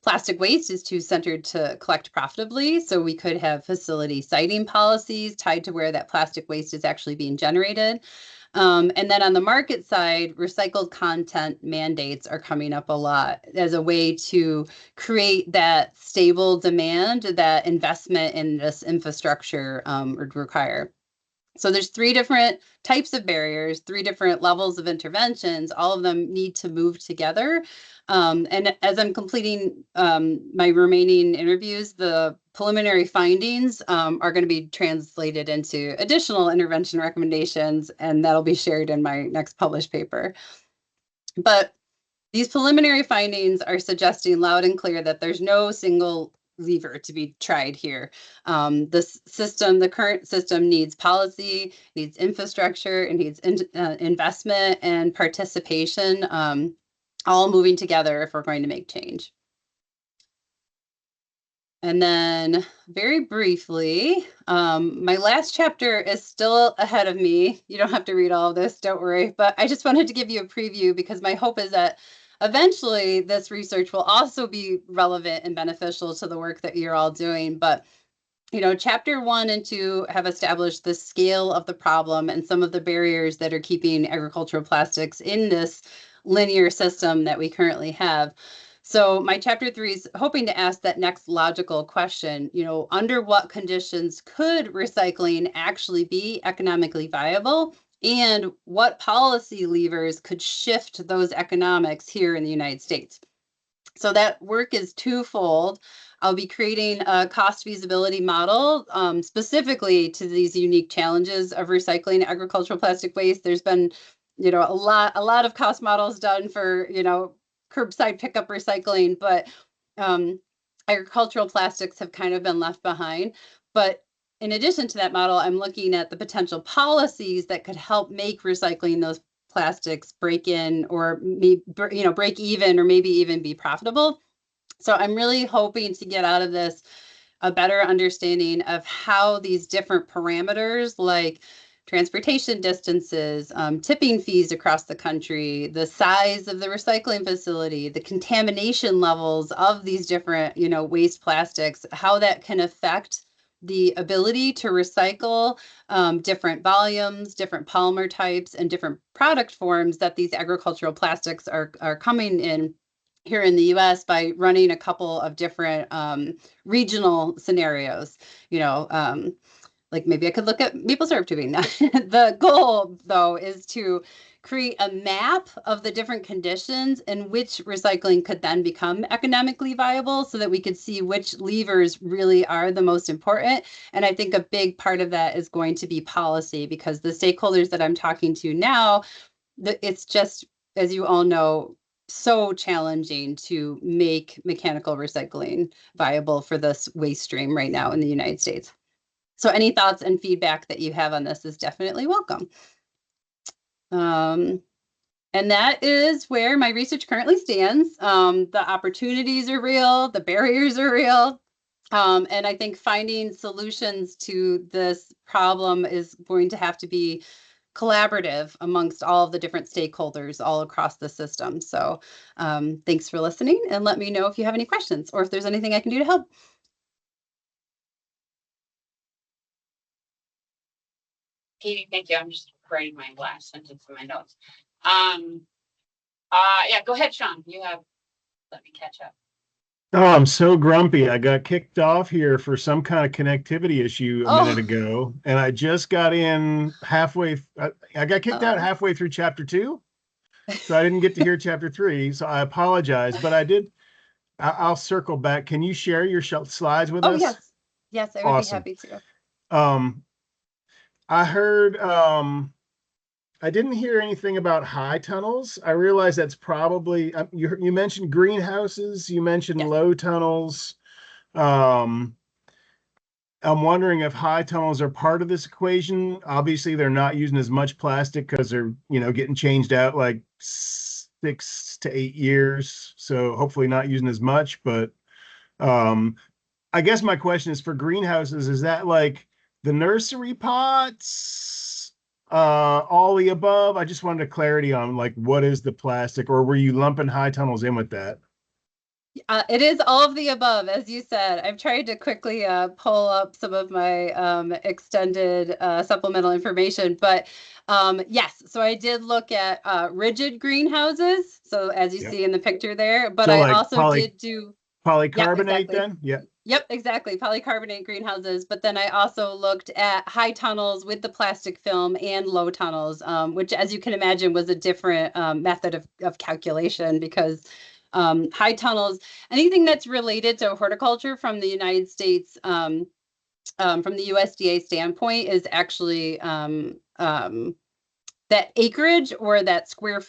Plastic waste is too centered to collect profitably, so we could have facility siting policies tied to where that plastic waste is actually being generated. And then on the market side, recycled content mandates are coming up a lot as a way to create that stable demand that investment in this infrastructure would require. So there's 3 different types of barriers, 3 different levels of interventions. All of them need to move together. And as I'm completing my remaining interviews, the preliminary findings are going to be translated into additional intervention recommendations, and that'll be shared in my next published paper. But these preliminary findings are suggesting loud and clear that there's no single lever to be tried here. The current system needs policy, needs infrastructure, it needs investment and participation, all moving together if we're going to make change. And then very briefly, my last chapter is still ahead of me. You don't have to read all of this, don't worry, but I just wanted to give you a preview because my hope is that eventually this research will also be relevant and beneficial to the work that you're all doing. But chapter 1 and 2 have established the scale of the problem and some of the barriers that are keeping agricultural plastics in this linear system that we currently have. So my chapter 3 is hoping to ask that next logical question, under what conditions could recycling actually be economically viable? And what policy levers could shift those economics here in the United States? So that work is twofold. I'll be creating a cost feasibility model specifically to these unique challenges of recycling agricultural plastic waste. There's been, a lot of cost models done for, curbside pickup recycling, but agricultural plastics have kind of been left behind. But in addition to that model, I'm looking at the potential policies that could help make recycling those plastics break in or break even or maybe even be profitable. So I'm really hoping to get out of this a better understanding of how these different parameters like transportation distances, tipping fees across the country, the size of the recycling facility, the contamination levels of these different, waste plastics, how that can affect the ability to recycle different volumes, different polymer types, and different product forms that these agricultural plastics are coming in here in the US by running a couple of different regional scenarios. Like maybe I could look at maple syrup tubing. The goal, though, is to create a map of the different conditions in which recycling could then become economically viable so that we could see which levers really are the most important. And I think a big part of that is going to be policy, because the stakeholders that I'm talking to now it's just, as you all know, so challenging to make mechanical recycling viable for this waste stream right now in the United States. So any thoughts and feedback that you have on this is definitely welcome. And that is where my research currently stands. The opportunities are real, the barriers are real. And I think finding solutions to this problem is going to have to be collaborative amongst all of the different stakeholders all across the system. So thanks for listening, and let me know if you have any questions or if there's anything I can do to help. Katie, thank you. I'm just writing my last sentence in my notes. Yeah, go ahead, Sean. Let me catch up. Oh, I'm so grumpy. I got kicked off here for some kind of connectivity issue a minute ago, and I just got in halfway. I got kicked out halfway through chapter 2, so I didn't get to hear chapter 3. So I apologize, but I did. I'll circle back. Can you share your slides with us? Yes. Yes, I would be happy to. I heard, I didn't hear anything about high tunnels. I realize that's probably, you mentioned greenhouses, you mentioned low tunnels. I'm wondering if high tunnels are part of this equation. Obviously, they're not using as much plastic because they're, getting changed out like 6 to 8 years. So hopefully not using as much, but I guess my question is for greenhouses, is that like the nursery pots, all the above? I just wanted clarity on like what is the plastic, or were you lumping high tunnels in with that? It is all of the above, as you said. I've tried to quickly pull up some of my extended supplemental information, but yes, so I did look at rigid greenhouses. So as you see in the picture there, but So I like also did do polycarbonate then? Yeah. Yep, exactly. Polycarbonate greenhouses. But then I also looked at high tunnels with the plastic film and low tunnels, which, as you can imagine, was a different method of calculation because high tunnels, anything that's related to horticulture from the United States, from the USDA standpoint, is actually that acreage or that square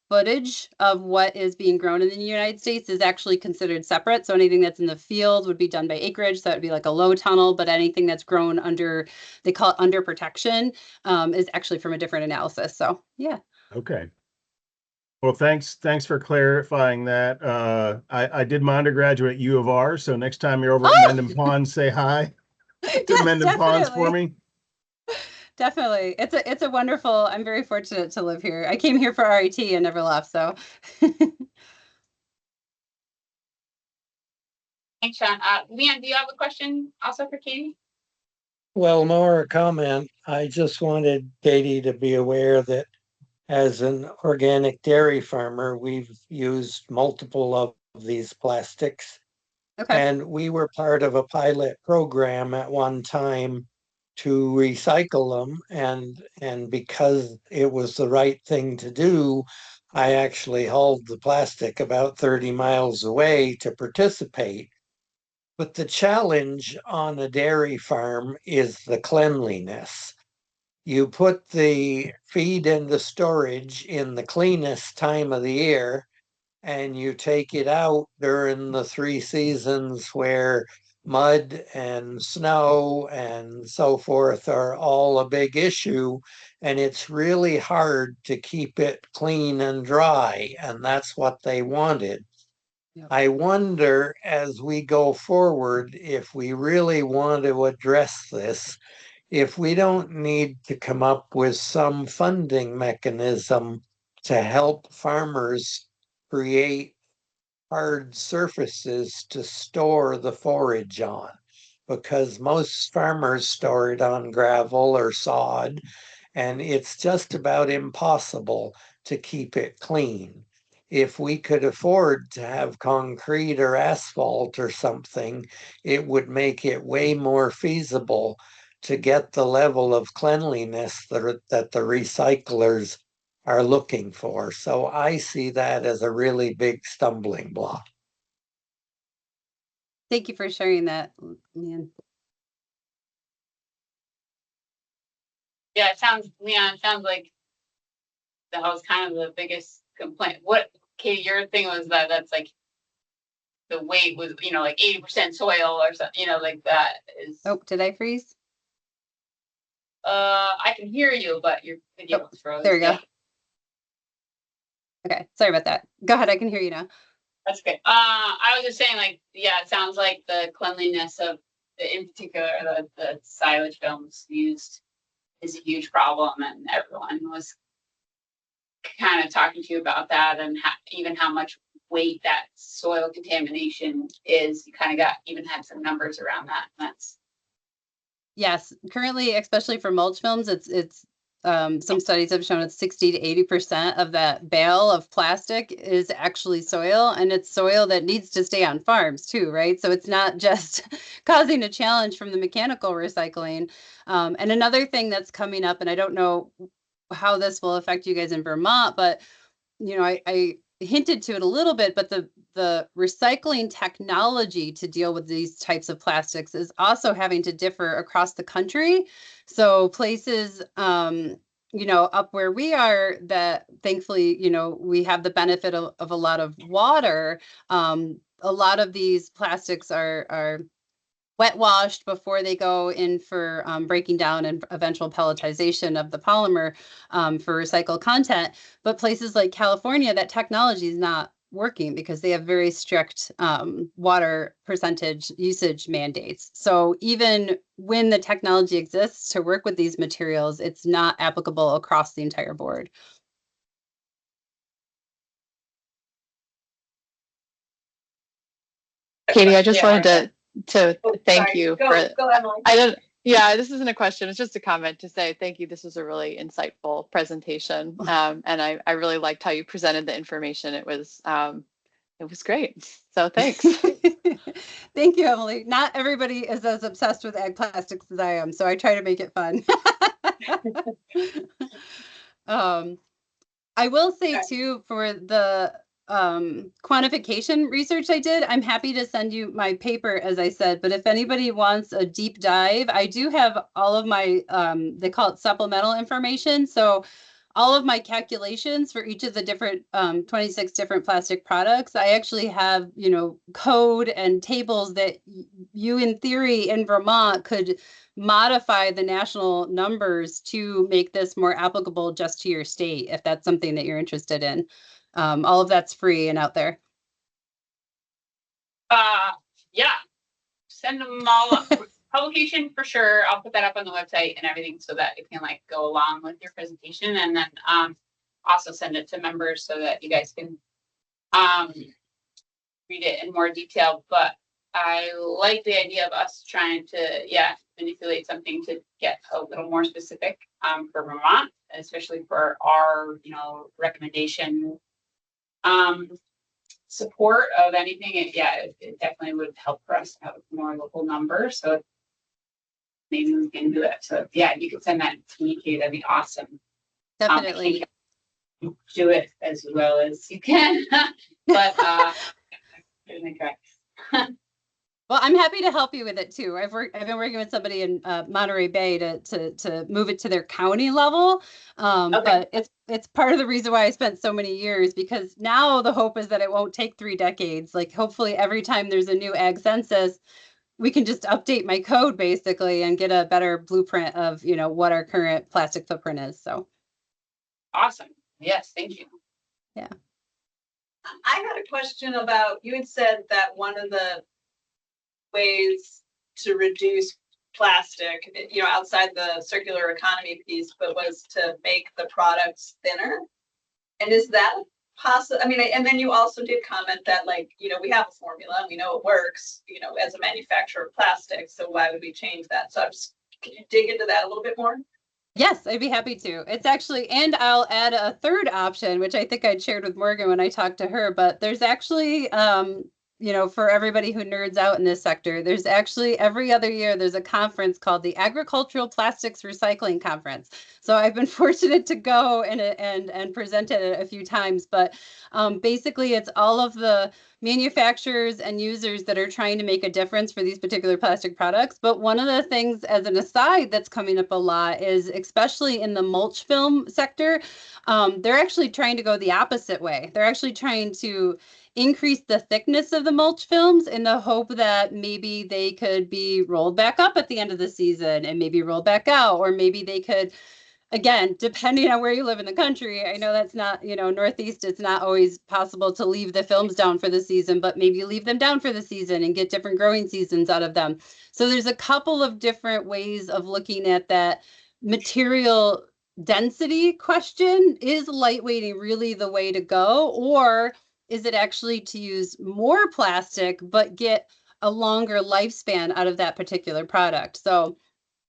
footage of what is being grown in the United States is actually considered separate. So anything that's in the field would be done by acreage. So that would be like a low tunnel, but anything that's grown under, they call it under protection, is actually from a different analysis. So yeah. Okay. Well, thanks for clarifying that. I did my undergraduate at U of R, so next time you're over at Mendon Ponds, say hi to Yes, Mendon Ponds for me. Definitely. It's a wonderful, I'm very fortunate to live here. I came here for RIT and never left, so. Thanks, Sean. Leanne, do you have a question also for Katie? Well, more a comment. I just wanted Katie to be aware that as an organic dairy farmer, we've used multiple of these plastics. Okay. And we were part of a pilot program at one time to recycle them. And because it was the right thing to do, I actually hauled the plastic about 30 miles away to participate. But the challenge on a dairy farm is the cleanliness. You put the feed into storage in the cleanest time of the year, and you take it out during the 3 seasons where mud and snow and so forth are all a big issue. And it's really hard to keep it clean and dry. And that's what they wanted. Yep. I wonder as we go forward, if we really want to address this, if we don't need to come up with some funding mechanism to help farmers create hard surfaces to store the forage on, because most farmers store it on gravel or sod, and it's just about impossible to keep it clean. If we could afford to have concrete or asphalt or something, it would make it way more feasible to get the level of cleanliness that the recyclers are looking for. So I see that as a really big stumbling block. Thank you for sharing that, Leanne. Yeah, Leanne, it sounds like that was kind of the biggest complaint. What, Katie, your thing was that that's like the weight was, you know, like 80% soil or something, you know, like that is. Oh, did I freeze? I can hear you, but your video was frozen. There we go. Yeah. Okay, sorry about that. Go ahead, I can hear you now. That's okay. I was just saying, like, yeah, it sounds like the cleanliness of in particular the silage films used is a huge problem, and everyone was kind of talking to you about that, and even how much weight that soil contamination is. You kind of even had some numbers around that. And that's yes, currently, especially for mulch films, it's some studies have shown it's 60 to 80% of that bale of plastic is actually soil, and it's soil that needs to stay on farms too, right? So it's not just causing a challenge from the mechanical recycling. And another thing that's coming up, and I don't know how this will affect you guys in Vermont, but you know, I hinted to it a little bit, but the recycling technology to deal with these types of plastics is also having to differ across the country. So places, you know, up where we are, that thankfully, you know, we have the benefit of a lot of water. A lot of these plastics are wet washed before they go in for breaking down and eventual pelletization of the polymer for recycled content. But places like California, that technology is not working because they have very strict water percentage usage mandates. So even when the technology exists to work with these materials, it's not applicable across the entire board. Katie, I just Yeah. wanted to thank you for, Go, Emily. I don't, yeah, this isn't a question. It's just a comment to say thank you. This was a really insightful presentation. And I really liked how you presented the information. It was great. So thanks. Thank you, Emily. Not everybody is as obsessed with ag plastics as I am, so I try to make it fun. I will say too, for the quantification research I did, I'm happy to send you my paper, as I said, but if anybody wants a deep dive, I do have all of my, they call it supplemental information. So all of my calculations for each of the different 26 different plastic products, I actually have, you know, code and tables that you in theory in Vermont could modify the national numbers to make this more applicable just to your state, if that's something that you're interested in. All of that's free and out there. Yeah, send them all up. Publication for sure. I'll put that up on the website and everything so that it can like go along with your presentation, and then also send it to members so that you guys can read it in more detail. But I like the idea of us trying to manipulate something to get a little more specific for Vermont, especially for our, you know, recommendation support of anything. It definitely would help for us to have more local numbers. So maybe we can do it. So yeah, you could send that to me, Kate. That'd be awesome. Definitely. Do it as well as you can, but well, I'm happy to help you with it too. I've been working with somebody in Monterey Bay to move it to their county level. But it's part of the reason why I spent so many years, because now the hope is that it won't take 3 decades. Like hopefully every time there's a new ag census, we can just update my code basically and get a better blueprint of, you know, what our current plastic footprint is. So awesome. Yes, thank you. Yeah. I had a question about, you had said that one of the ways to reduce plastic, you know, outside the circular economy piece, but was to make the products thinner. And is that possible? I mean, and then you also did comment that, like, you know, we have a formula and we know it works, you know, as a manufacturer of plastic. So why would we change that? So can you dig into that a little bit more? Yes, I'd be happy to. It's actually, and I'll add a third option, which I think I'd shared with Morgan when I talked to her, but there's actually, you know, for everybody who nerds out in this sector, there's actually every other year, there's a conference called the Agricultural Plastics Recycling Conference. So I've been fortunate to go and present it a few times, but basically it's all of the manufacturers and users that are trying to make a difference for these particular plastic products. But one of the things, as an aside, that's coming up a lot is, especially in the mulch film sector, they're actually trying to go the opposite way. They're actually trying to increase the thickness of the mulch films in the hope that maybe they could be rolled back up at the end of the season and maybe rolled back out, or maybe they could, again, depending on where you live in the country, I know that's not, Northeast, it's not always possible to leave the films down for the season, but maybe you leave them down for the season and get different growing seasons out of them. So there's a couple of different ways of looking at that material density question. Is lightweighting really the way to go? Or is it actually to use more plastic, but get a longer lifespan out of that particular product? So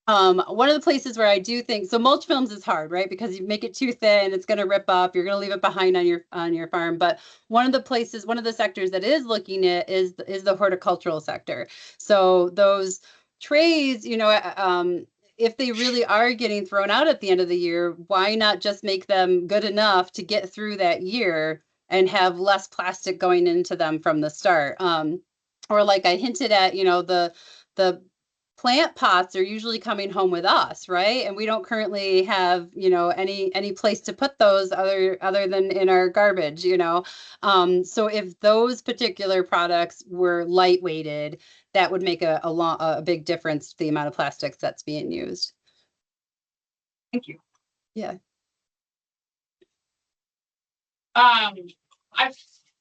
one of the places where I do think, so mulch films is hard, right? Because you make it too thin, it's going to rip up, you're going to leave it behind on your farm. But one of the sectors that is looking at is the horticultural sector. So those trays, if they really are getting thrown out at the end of the year, why not just make them good enough to get through that year and have less plastic going into them from the start? Or like I hinted at, the plant pots are usually coming home with us, right? And we don't currently have, any place to put those other than in our garbage, So if those particular products were lightweighted, that would make a big difference to the amount of plastics that's being used. Thank you. Yeah. I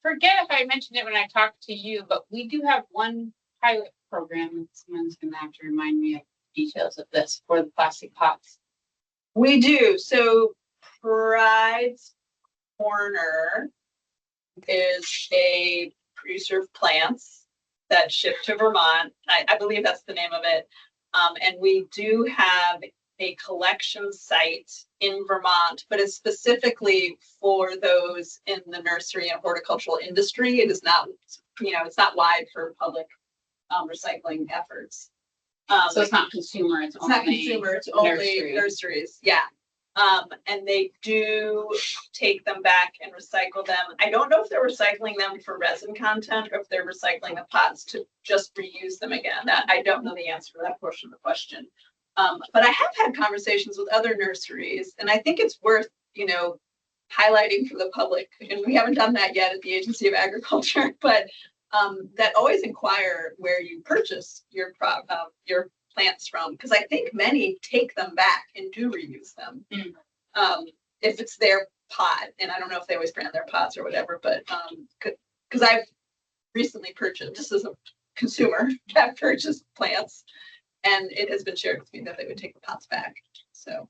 forget if I mentioned it when I talked to you, but we do have one pilot program, and someone's gonna have to remind me of details of this, for the plastic pots. We do. So Pride's Corner is a producer of plants that ship to Vermont. I believe that's the name of it. And we do have a collection site in Vermont, but it's specifically for those in the nursery and horticultural industry. It is not, it's not wide for public recycling efforts. So it's not consumer, it's not consumer, it's only nursery. nurseries. Yeah. And they do take them back and recycle them. I don't know if they're recycling them for resin content or if they're recycling the pots to just reuse them again. I don't know the answer to that portion of the question. But I have had conversations with other nurseries, and I think it's worth, highlighting for the public. And we haven't done that yet at the Agency of Agriculture, but that always inquire where you purchase your plants from, because I think many take them back and do reuse them. If it's their pot, and I don't know if they always brand their pots or whatever, but because I've recently purchased, just as a consumer, have purchased plants, and it has been shared with me that they would take the pots back. So.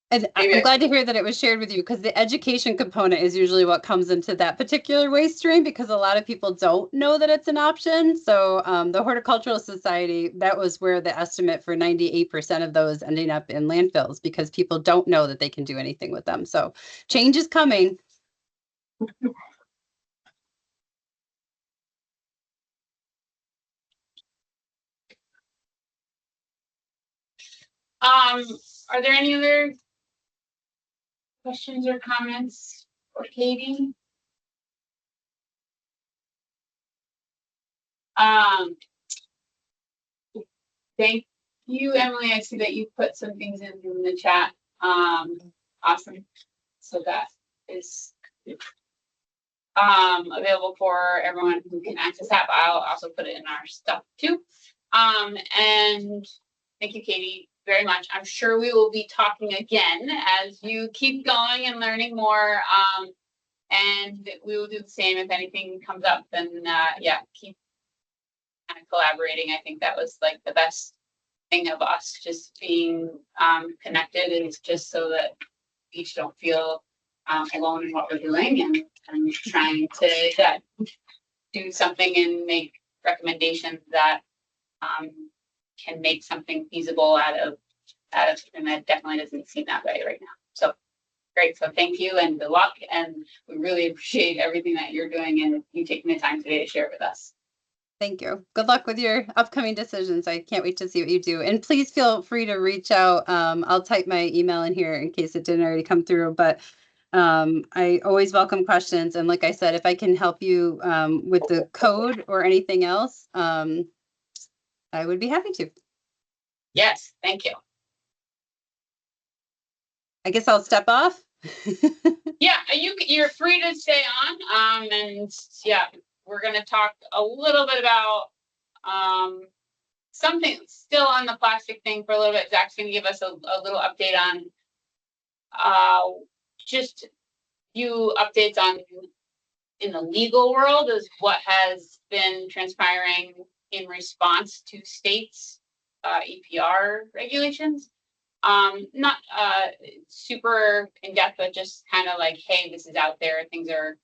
And I'm glad to hear that it was shared with you, because the education component is usually what comes into that particular waste stream, because a lot of people don't know that it's an option. So the Horticultural Society, that was where the estimate for 98% of those ending up in landfills, because people don't know that they can do anything with them. So change is coming. Are there any other questions or comments for Katie? Thank you, Emily. I see that you put some things in the chat. Awesome. So that is available for everyone who can access that. But I'll also put it in our stuff too. And thank you, Katie, very much. I'm sure we will be talking again as you keep going and learning more. And we will do the same if anything comes up. Then yeah, keep kind of collaborating. I think that was like the best thing of us just being connected, is just so that we each don't feel alone in what we're doing, and trying to do something and make recommendations that can make something feasible out of, and that definitely doesn't seem that way right now. So great. So thank you and good luck. And we really appreciate everything that you're doing and you taking the time today to share it with us. Thank you. Good luck with your upcoming decisions. I can't wait to see what you do. And please feel free to reach out. I'll type my email in here in case it didn't already come through. But I always welcome questions. And like I said, if I can help you with the code or anything else, I would be happy to. Yes, thank you. I guess I'll step off. Yeah, you're free to stay on. And yeah, we're gonna talk a little bit about something still on the plastic thing for a little bit. Zach's gonna give us a little update on just few updates on in the legal world is what has been transpiring in response to states EPR regulations. Not super in depth, but just kind of like, hey, this is out there. Things are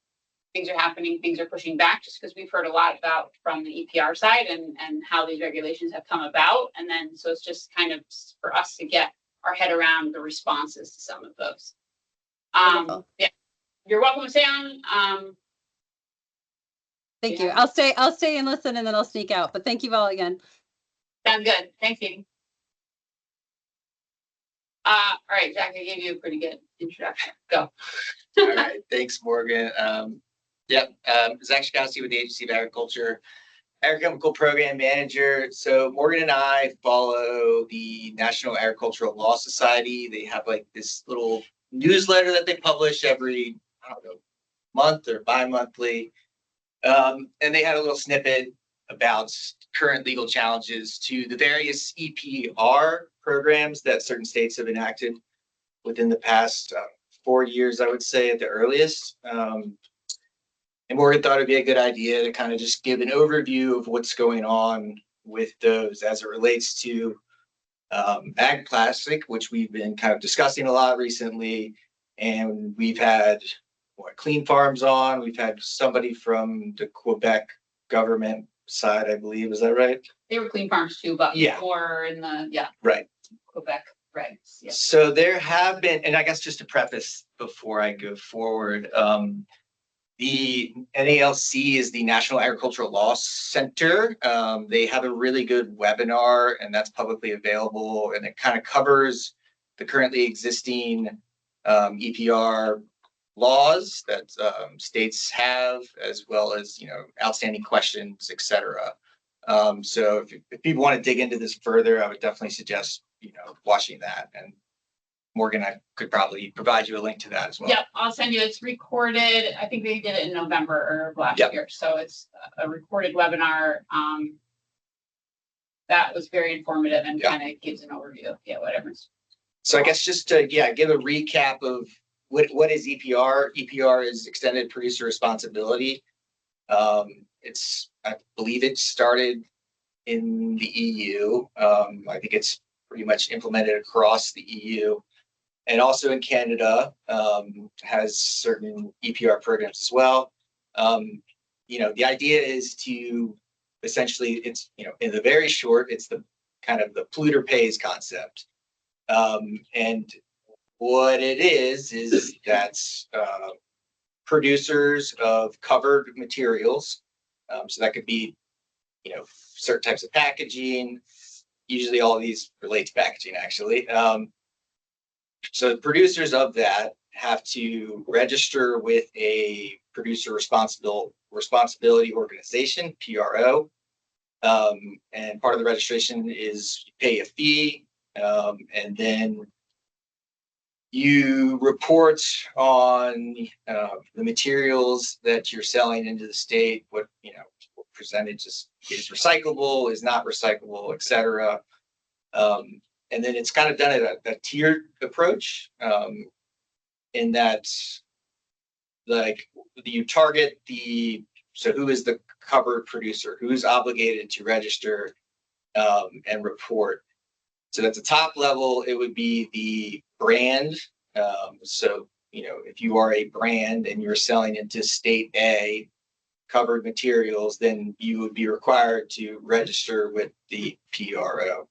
happening. Things are pushing back, just because we've heard a lot about from the EPR side and how these regulations have come about. And then so it's just kind of for us to get our head around the responses to some of those. Yeah, you're welcome to stay on. Thank you. I'll stay and listen, and then I'll sneak out. But thank you all again. Sounds good. Thanks, Katie. All right, Zach, I gave you a pretty good introduction. Go. All right, thanks, Morgan. Zach Shikowski with the Agency of Agriculture, Agrochemical Program Manager. So Morgan and I follow the National Agricultural Law Society. They have like this little newsletter that they publish every, I don't know, month or bi-monthly. And they had a little snippet about current legal challenges to the various EPR programs that certain states have enacted within the past 4 years, I would say, at the earliest. And Morgan thought it'd be a good idea to kind of just give an overview of what's going on with those as it relates to ag plastic, which we've been kind of discussing a lot recently. And we've had Clean Farms on. We've had somebody from the Quebec government side, I believe. Is that right? They were Clean Farms too, but yeah, more in the right. Quebec regs. Yeah. So there have been, and I guess just to preface before I go forward, the NALC is the National Agricultural Law Center. They have a really good webinar, and that's publicly available, and it kind of covers the currently existing EPR laws that states have, as well as outstanding questions, etc. So if people want to dig into this further, I would definitely suggest watching that. And Morgan, I could probably provide you a link to that as well. Yep, I'll send you. It's recorded. I think they did it in November of last year, so it's a recorded webinar. That was very informative and kind of gives an overview. Yeah, whatever. So I guess just to give a recap of what is EPR. EPR is Extended Producer Responsibility. I believe it started in the EU. I think it's pretty much implemented across the EU, and also in Canada has certain EPR programs as well. The idea is to essentially, it's in the very short, it's the kind of the polluter pays concept, and what it is that producers of covered materials, so that could be certain types of packaging. Usually all of these relate to packaging, actually. So producers of that have to register with a producer responsibility organization, PRO. And part of the registration is you pay a fee, and then you report on the materials that you're selling into the state, what percentage is recyclable, is not recyclable, etc. And then it's kind of done at a tiered approach, in that you target so who is the covered producer, who's obligated to register and report. So at the top level, it would be the brand. So if you are a brand and you're selling into state A covered materials, then you would be required to register with the PRO.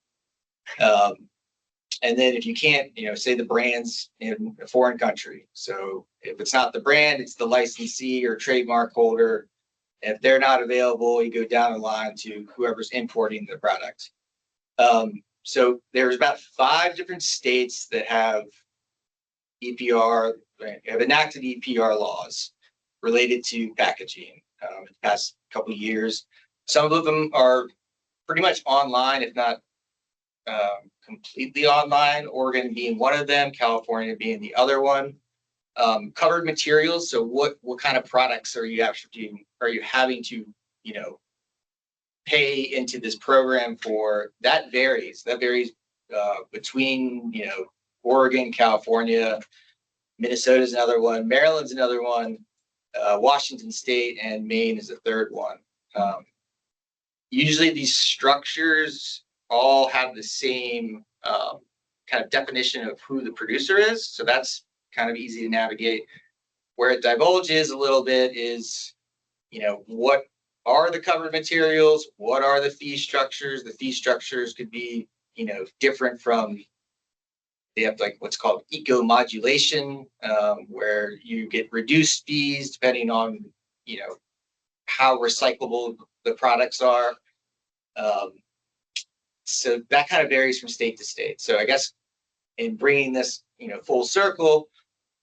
And then if you can't, say the brand's in a foreign country. So if it's not the brand, it's the licensee or trademark holder. If they're not available, you go down the line to whoever's importing the product. So there's about 5 different states that have EPR have enacted EPR laws related to packaging in the past couple of years. Some of them are pretty much online, if not completely online. Oregon being one of them, California being the other one. Covered materials. So what kind of products are you having to pay into this program for? That varies. Between Oregon, California, Minnesota's another one, Maryland's another one, Washington State, and Maine is the third one. Usually these structures all have the same kind of definition of who the producer is. So that's kind of easy to navigate. Where it divulges a little bit is, what are the covered materials? What are the fee structures? The fee structures could be, different from, they have like what's called eco-modulation, where you get reduced fees depending on, how recyclable the products are. So that kind of varies from state to state. So I guess in bringing this, full circle,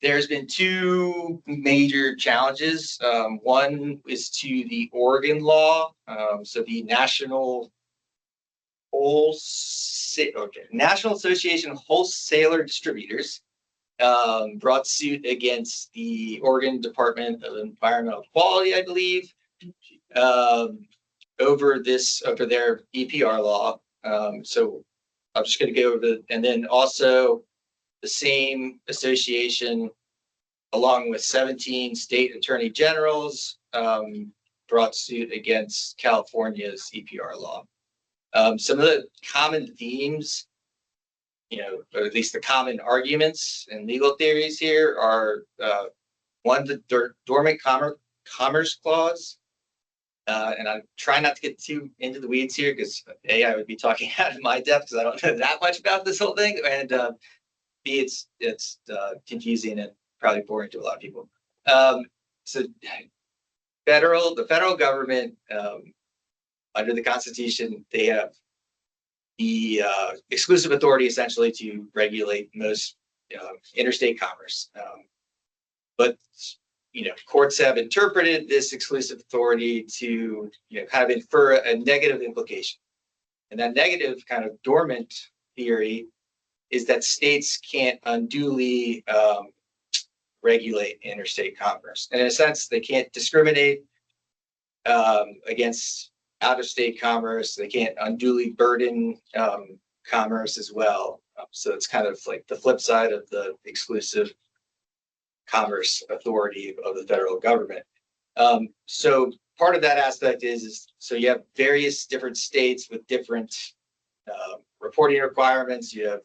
there's been two major challenges. One is to the Oregon law. So the National Association of Wholesaler Distributors brought suit against the Oregon Department of Environmental Quality, I believe, over their EPR law. So I'm just going to go over and then also the same association, along with 17 state attorney generals, brought suit against California's EPR law. Some of the common themes, or at least the common arguments and legal theories here are one, the dormant commerce clause. And I'm trying not to get too into the weeds here because A, I would be talking out of my depth because I don't know that much about this whole thing, and B, it's confusing and probably boring to a lot of people. So the federal government, under the Constitution, they have the exclusive authority essentially to regulate most interstate commerce. But courts have interpreted this exclusive authority to kind of infer a negative implication. And that negative kind of dormant theory is that states can't unduly regulate interstate commerce. And in a sense, they can't discriminate against out-of-state commerce. They can't unduly burden commerce as well. So it's kind of like the flip side of the exclusive commerce authority of the federal government. So part of that aspect is so you have various different states with different reporting requirements. You have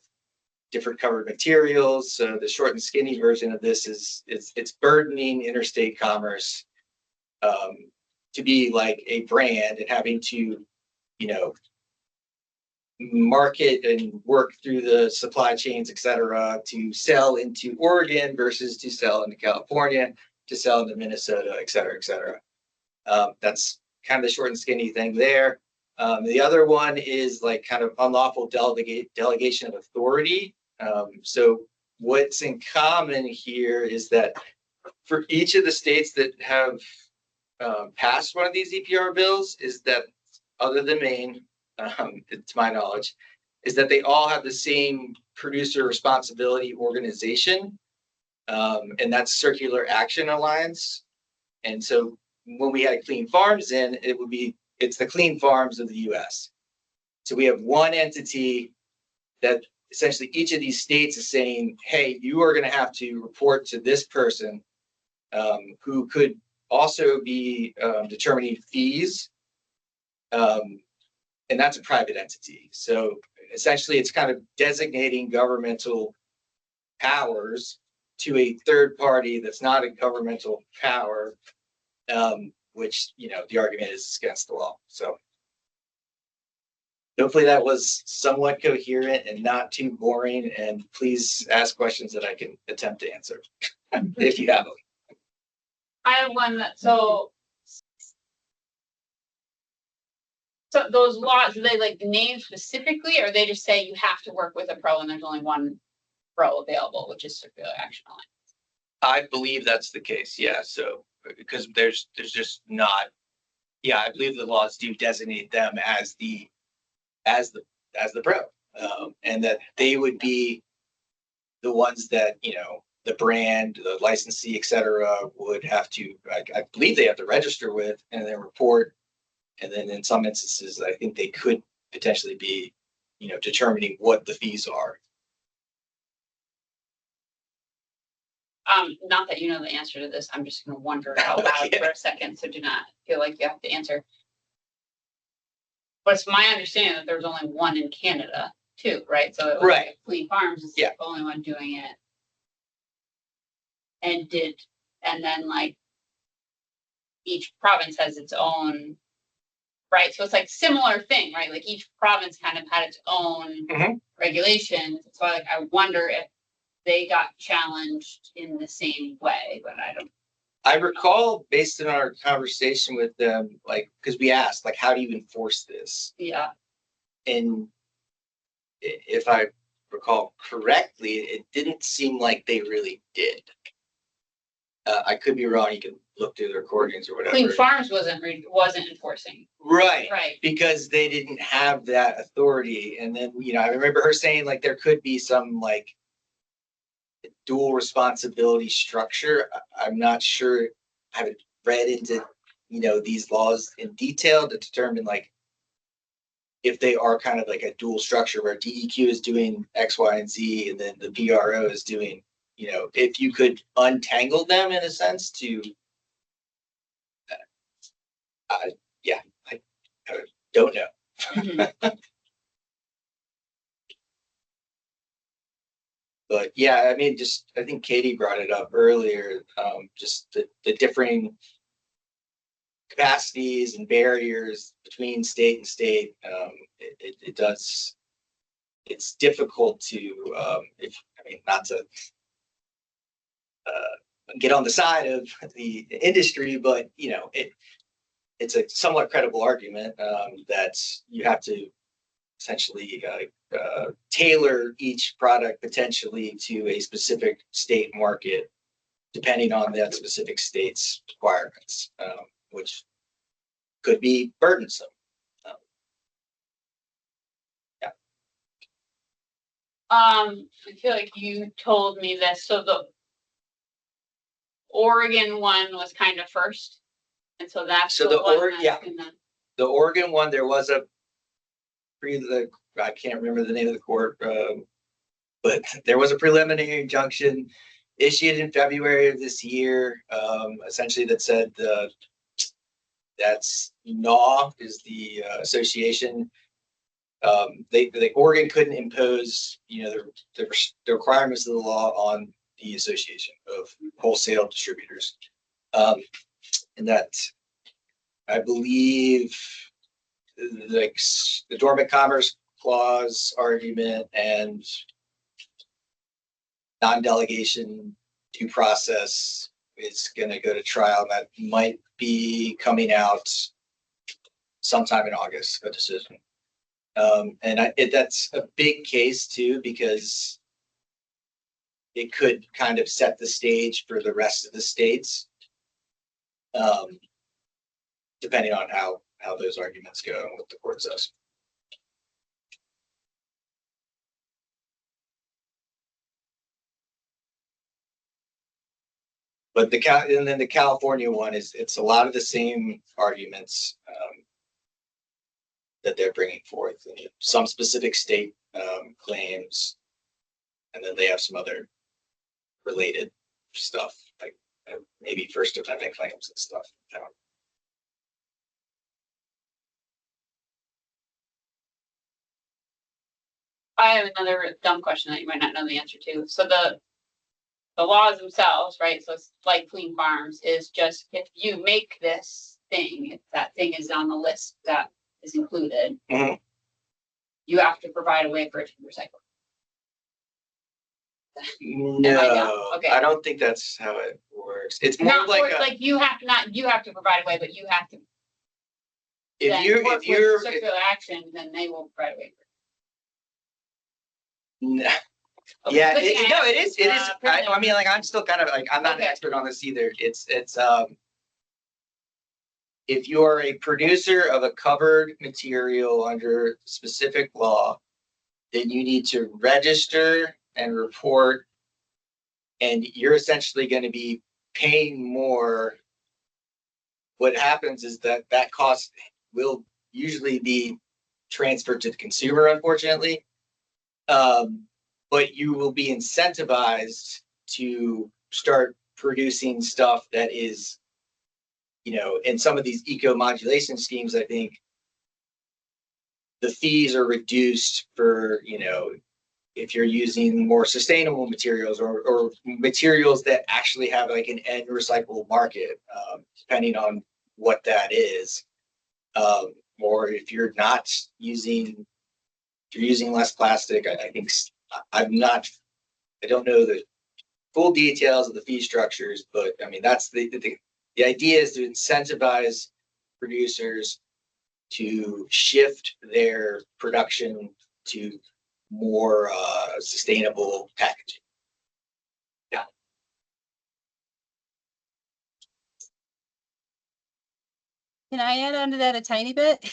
different covered materials. So the short and skinny version of this is it's burdening interstate commerce to be like a brand and having to, market and work through the supply chains, et cetera, to sell into Oregon versus to sell into California, to sell into Minnesota, et cetera, et cetera. That's kind of the short and skinny thing there. The other one is like kind of unlawful delegation of authority. So what's in common here is that for each of the states that have passed one of these EPR bills is that, other than Maine, to my knowledge, is that they all have the same producer responsibility organization, and that's Circular Action Alliance. And so when we had Clean Farms in, it's the Clean Farms of the US. So we have one entity that essentially each of these states is saying, hey, you are going to have to report to this person who could also be determining fees. And that's a private entity. So essentially it's kind of designating governmental powers to a third party that's not a governmental power, which, the argument is against the law. So hopefully that was somewhat coherent and not too boring. And please ask questions that I can attempt to answer if you have them. I have one so those laws, do they like name specifically, or they just say you have to work with a pro and there's only one pro available, which is Circular Action Alliance? I believe that's the case. Yeah. So because there's just not. Yeah, I believe the laws do designate them as the pro, and that they would be the ones that, you know, the brand, the licensee, et cetera, would have to. I believe they have to register with and then report. And then in some instances, I think they could potentially be, you know, determining what the fees are. Not that you know the answer to this, I'm just gonna wonder out loud for a second, so do not feel like you have to answer. But it's my understanding that there's only one in Canada too, right? So it was Right. like Fleet Farms is Yeah. the only one doing it. And then like each province has its own, right? So it's like similar thing, right? Like each province kind of had its own regulations. So like I wonder if they got challenged in the same way, but I don't. I recall, based on our conversation with them, like, because we asked, like, how do you enforce this? Yeah. And if I recall correctly, it didn't seem like they really did. I could be wrong. You can look through the recordings or whatever. Clean Farms wasn't enforcing. Right. Right. Because they didn't have that authority. And then, you know, I remember her saying like there could be some like dual responsibility structure. I'm not sure. I haven't read into, you know, these laws in detail to determine like if they are kind of like a dual structure where DEQ is doing X, Y, and Z, and then the PRO is doing, you know, if you could untangle them in a sense to, yeah, I don't know. But yeah, I mean, just I think Katie brought it up earlier. Just the differing capacities and barriers between state and state. It does. It's difficult to, if I mean, not to get on the side of the industry, but you know, it's a somewhat credible argument that you have to essentially tailor each product potentially to a specific state market, depending on that specific state's requirements, which could be burdensome. Yeah. I feel like you told me this. So the Oregon one was kind of first, and so that's so the one yeah, gonna... the Oregon one, there was a I can't remember the name of the court, but there was a preliminary injunction issued in February of this year, essentially that said that's NAW is the association. The Oregon couldn't impose, you know, the requirements of the law on the association of wholesale distributors, and that I believe like the dormant commerce clause argument and non-delegation due process is going to go to trial. That might be coming out sometime in August, a decision. And that's a big case too, because it could kind of set the stage for the rest of the states, depending on how those arguments go and what the court says. But and then the California one it's a lot of the same arguments that they're bringing forth. Some specific state claims, and then they have some other related stuff, like maybe First Amendment claims and stuff. I have another dumb question that you might not know the answer to. So the laws themselves, right? So it's like Clean Farms is just if you make this thing, if that thing is on the list that is included, you have to provide a way for it to be recycled. No, okay. I don't think that's how it works. It's more like you have to provide a way, but you have to. If you're circular action, then they will provide a way for it. No, Yeah, Looking it, at no, it is. It is. I preliminary. mean, like, I'm still kind of like, I'm not an Okay. expert on this either. It's if you are a producer of a covered material under specific law, then you need to register and report, and you're essentially going to be paying more. What happens is that that cost will usually be transferred to the consumer, unfortunately. But you will be incentivized to start producing stuff that is, you know, in some of these eco-modulation schemes, I think the fees are reduced for, you know, if you're using more sustainable materials or materials that actually have like an end recyclable market, depending on what that is. Or if you're not using, if you're using less plastic, I think I'm not, I don't know the full details of the fee structures, but I mean, that's the idea is to incentivize producers to shift their production to more sustainable packaging. Yeah. Can I add on to that a tiny bit?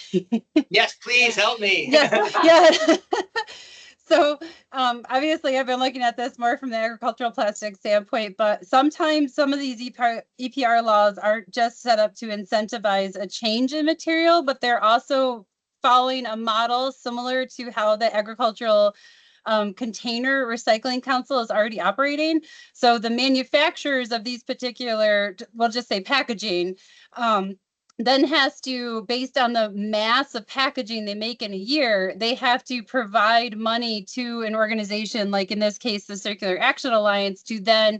Yes, please help me. Yes, yeah. So obviously I've been looking at this more from the agricultural plastic standpoint, but sometimes some of these EPR laws aren't just set up to incentivize a change in material, but they're also following a model similar to how the agricultural container recycling council is already operating. So the manufacturers of these particular, we'll just say packaging, then has to, based on the mass of packaging they make in a year, they have to provide money to an organization, like in this case, the Circular Action Alliance, to then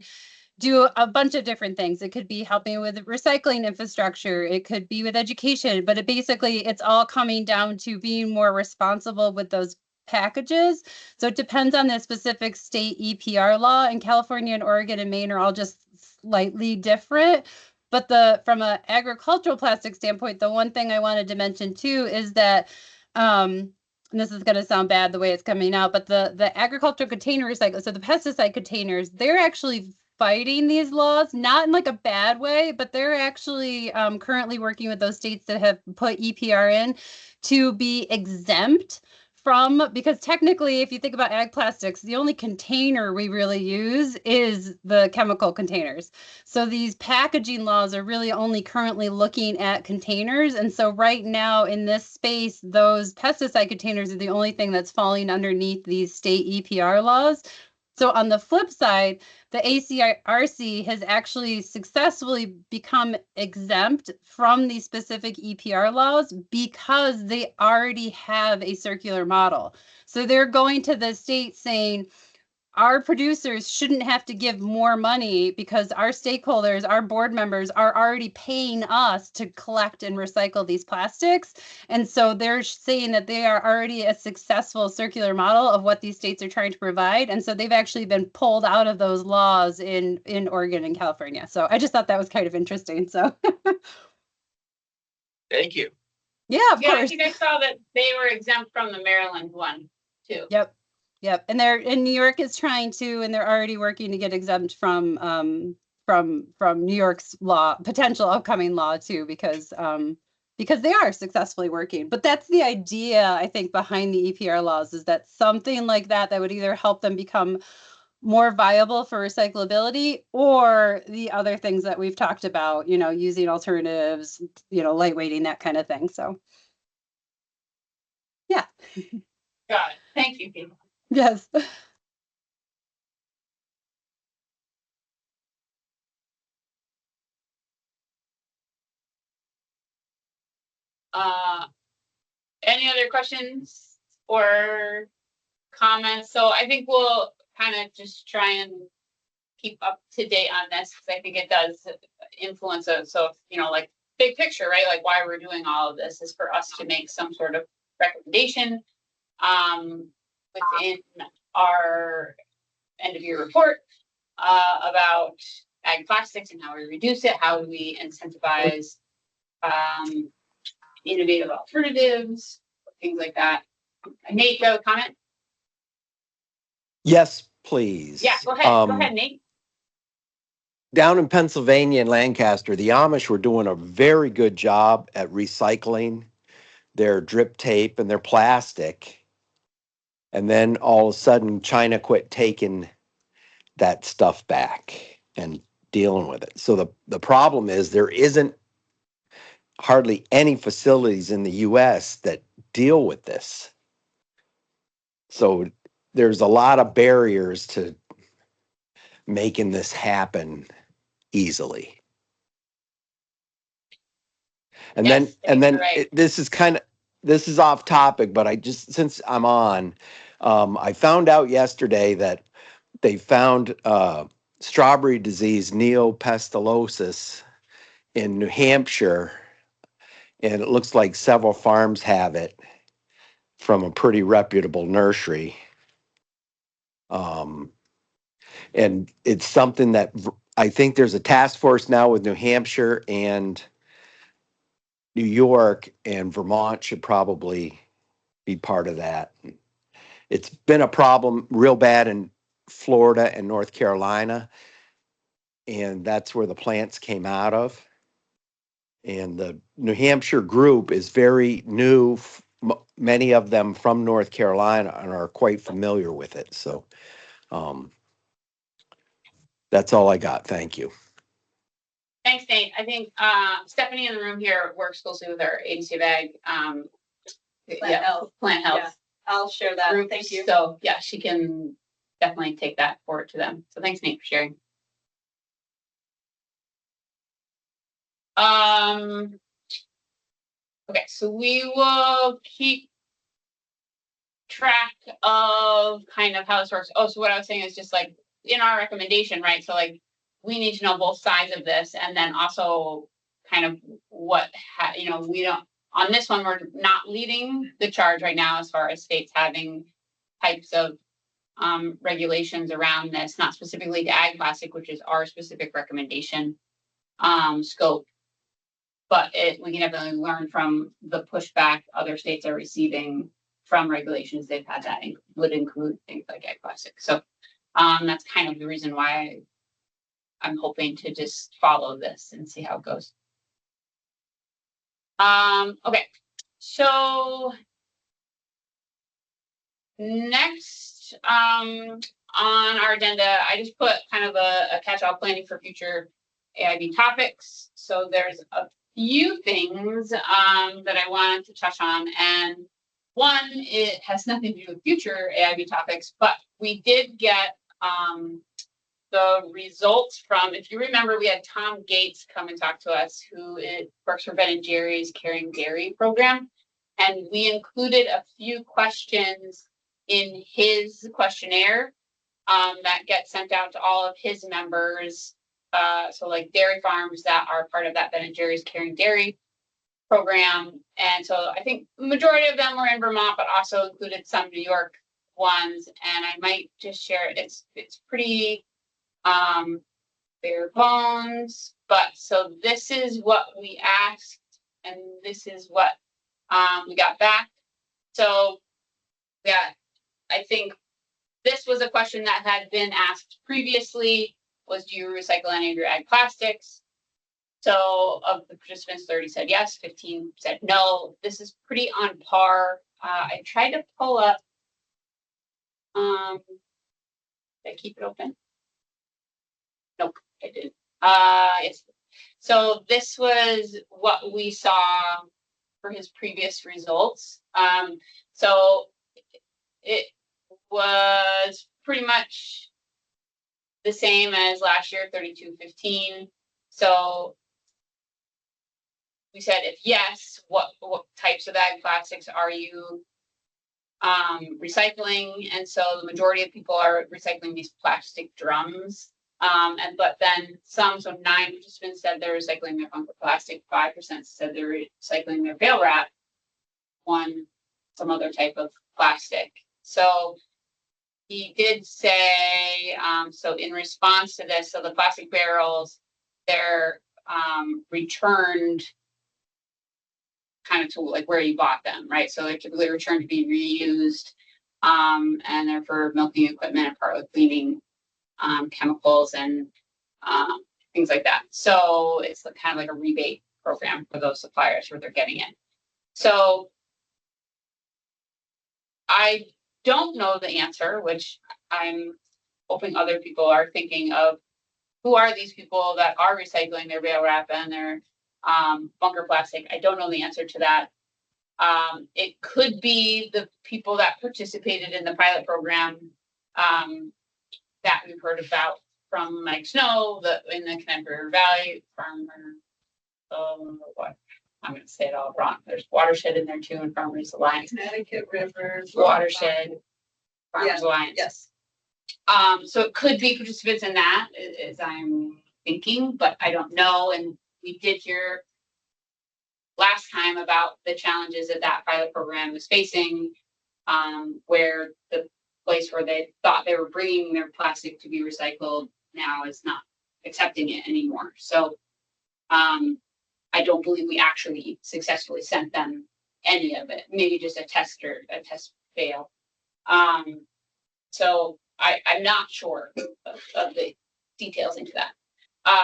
do a bunch of different things. It could be helping with recycling infrastructure. It could be with education, but it's all coming down to being more responsible with those packages. So it depends on the specific state EPR law, and California and Oregon and Maine are all just slightly different. But from an agricultural plastic standpoint, the one thing I wanted to mention too is that, and this is going to sound bad the way it's coming out, but the agricultural container recycle, so the pesticide containers, they're actually fighting these laws, not in like a bad way, but they're actually currently working with those states that have put EPR in to be exempt from, because technically, if you think about ag plastics, the only container we really use is the chemical containers. So these packaging laws are really only currently looking at containers. And so right now in this space, those pesticide containers are the only thing that's falling underneath these state EPR laws. So on the flip side, the ACRC has actually successfully become exempt from these specific EPR laws because they already have a circular model. So they're going to the state saying, our producers shouldn't have to give more money because our stakeholders, our board members are already paying us to collect and recycle these plastics. And so they're saying that they are already a successful circular model of what these states are trying to provide. And so they've actually been pulled out of those laws in Oregon and California. So I just thought that was kind of interesting. So Thank you. Yeah, of Yeah, I course. think I saw that they were exempt from the Maryland one too. Yep. Yep. And New York is trying to, and they're already working to get exempt from New York's law, potential upcoming law too, because they are successfully working. But that's the idea, I think, behind the EPR laws, is that something like that would either help them become more viable for recyclability, or the other things that we've talked about, using alternatives, lightweighting, that kind of thing. So yeah. Got it. Thank you, people. Yes. Any other questions or comments? So I think we'll kind of just try and keep up to date on this, because I think it does influence us. So, like big picture, right? Like why we're doing all of this is for us to make some sort of recommendation within our end of year report about ag plastics and how we reduce it, how we incentivize innovative alternatives, things like that. Nate, you have a comment? Yes, please. Yeah, go ahead, Nate. Down in Pennsylvania and Lancaster, the Amish were doing a very good job at recycling their drip tape and their plastic. And then all of a sudden, China quit taking that stuff back and dealing with it. So the problem is there isn't hardly any facilities in the US that deal with this. So there's a lot of barriers to making this happen easily. And Yes, then right. this is off topic, but I just, since I'm on, I found out yesterday that they found strawberry disease, neopestilosis, in New Hampshire, and it looks like several farms have it from a pretty reputable nursery. And it's something that I think there's a task force now with New Hampshire and New York, and Vermont should probably be part of that. It's been a problem real bad in Florida and North Carolina, and that's where the plants came out of. And the New Hampshire group is very new, many of them from North Carolina, and are quite familiar with it. So that's all I got. Thank you. Thanks, Nate. I think Stephanie in the room here works closely with our agency of ag. Plant health. Plant health. Yeah, I'll share that. Group. Thank you. So yeah, she can definitely take that forward to them. So thanks, Nate, for sharing. Okay, so we will keep track of kind of how this works. Oh, so what I was saying is just like in our recommendation, right? So like we need to know both sides of this, and then also kind of what we don't, on this one, we're not leading the charge right now as far as states having types of regulations around this, not specifically to ag plastic, which is our specific recommendation scope. But we can definitely learn from the pushback other states are receiving from regulations they've had that would include things like ag plastic. So that's kind of the reason why I'm hoping to just follow this and see how it goes. Okay, so next on our agenda, I just put kind of a catch-all planning for future AIB topics. So there's a few things that I wanted to touch on, and one, it has nothing to do with future AIB topics, but we did get the results from, if you remember, we had Tom Gates come and talk to us, who works for Ben and Jerry's Caring Dairy program, and we included a few questions in his questionnaire that gets sent out to all of his members. So like dairy farms that are part of that Ben and Jerry's Caring Dairy program. And so I think the majority of them were in Vermont, but also included some New York ones. And I might just share it. It's pretty bare bones, but so this is what we asked, and this is what we got back. So yeah, I think this was a question that had been asked previously, was do you recycle any of your ag plastics? So of the participants, 30 said yes, 15 said no. This is pretty on par. I tried to pull up, did I keep it open? Nope, I didn't. Yes. So this was what we saw for his previous results. So it was pretty much the same as last year, 32-15. So we said, if yes, what types of ag plastics are you recycling? And so the majority of people are recycling these plastic drums. But then some, so 9 participants said they're recycling their bunker plastic, 5% said they're recycling their bale wrap, 1 some other type of plastic. So he did say, so in response to this, so the plastic barrels, they're returned kind of to like where you bought them, right? So they're typically returned to be reused. And they're for milking equipment and part with cleaning, chemicals and, things like that. So it's kind of like a rebate program for those suppliers where they're getting it. So I don't know the answer, which I'm hoping other people are thinking of. Who are these people that are recycling their bale wrap and their bunker plastic? I don't know the answer to that. It could be the people that participated in the pilot program that we've heard about from Mike Snow, in the Connecticut River Valley farmer. What? I'm going to say it all wrong. There's watershed in there too, and Farmers Alliance. Connecticut River. Watershed. Farmers Alliance. Yes. So it could be participants in that, as I'm thinking, but I don't know. And we did hear last time about the challenges that pilot program was facing, where the place where they thought they were bringing their plastic to be recycled now is not accepting it anymore. So I don't believe we actually successfully sent them any of it, maybe just a test fail. So I'm not sure of the details into that.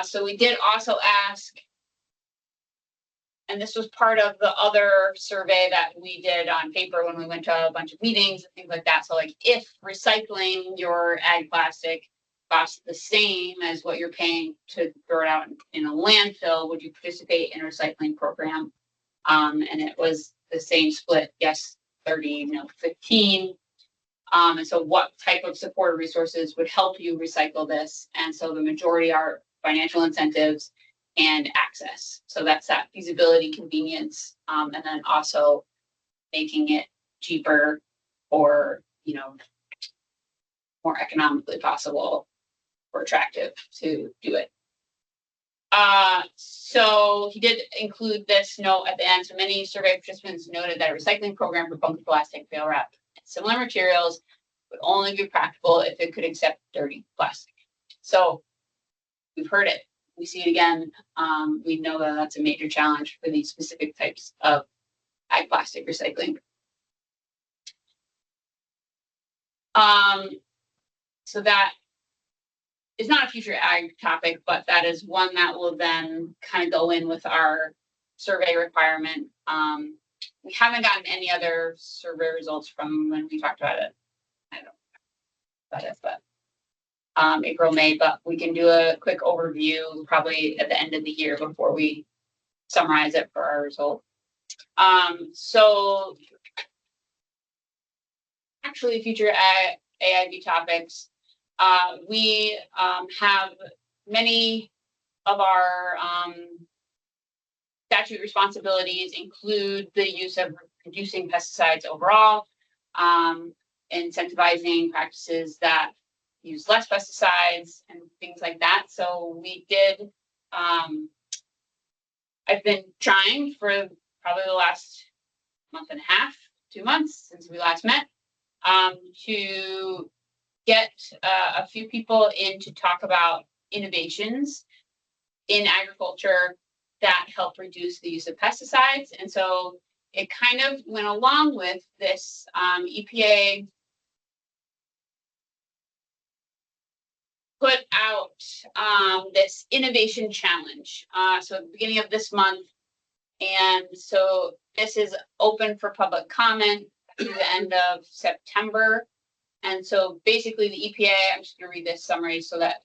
So we did also ask, and this was part of the other survey that we did on paper when we went to a bunch of meetings and things like that. So like, if recycling your ag plastic costs the same as what you're paying to throw it out in a landfill, would you participate in a recycling program? And it was the same split, yes, 30, no, 15. And so what type of support or resources would help you recycle this? And so the majority are financial incentives and access. So that's that feasibility, convenience, and then also making it cheaper or, more economically possible or attractive to do it. So he did include this note at the end. So many survey participants noted that a recycling program for bunker plastic, bale wrap, and similar materials would only be practical if it could accept dirty plastic. So we've heard it. We see it again. We know that that's a major challenge for these specific types of ag plastic recycling. So that is not a future ag topic, but that is one that will then kind of go in with our survey requirement. We haven't gotten any other survey results from when we talked about it. I don't know about it, but April, May, but we can do a quick overview probably at the end of the year before we summarize it for our result. So actually future AIB topics, we have many of our statute responsibilities include the use of reducing pesticides overall, incentivizing practices that use less pesticides and things like that. So we did, I've been trying for probably the last month and a half, 2 months since we last met, to get a few people in to talk about innovations in agriculture that help reduce the use of pesticides. And so it kind of went along with this EPA put out this innovation challenge. So at the beginning of this month. And so this is open for public comment through the end of September. And so basically the EPA, I'm just going to read this summary so that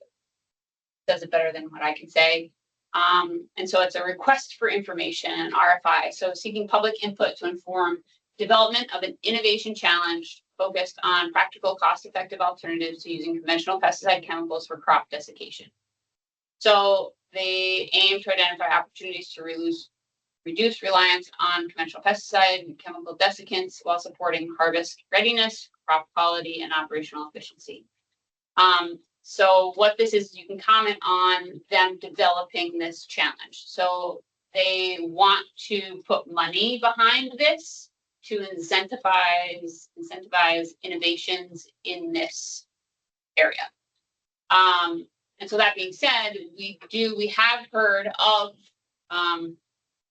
does it better than what I can say. And so it's a request for information, an RFI. So seeking public input to inform development of an innovation challenge focused on practical, cost-effective alternatives to using conventional pesticide chemicals for crop desiccation. So they aim to identify opportunities to reduce reliance on conventional pesticide and chemical desiccants while supporting harvest readiness, crop quality, and operational efficiency. So what this is, you can comment on them developing this challenge. So they want to put money behind this to incentivize innovations in this area. And so that being said, we have heard of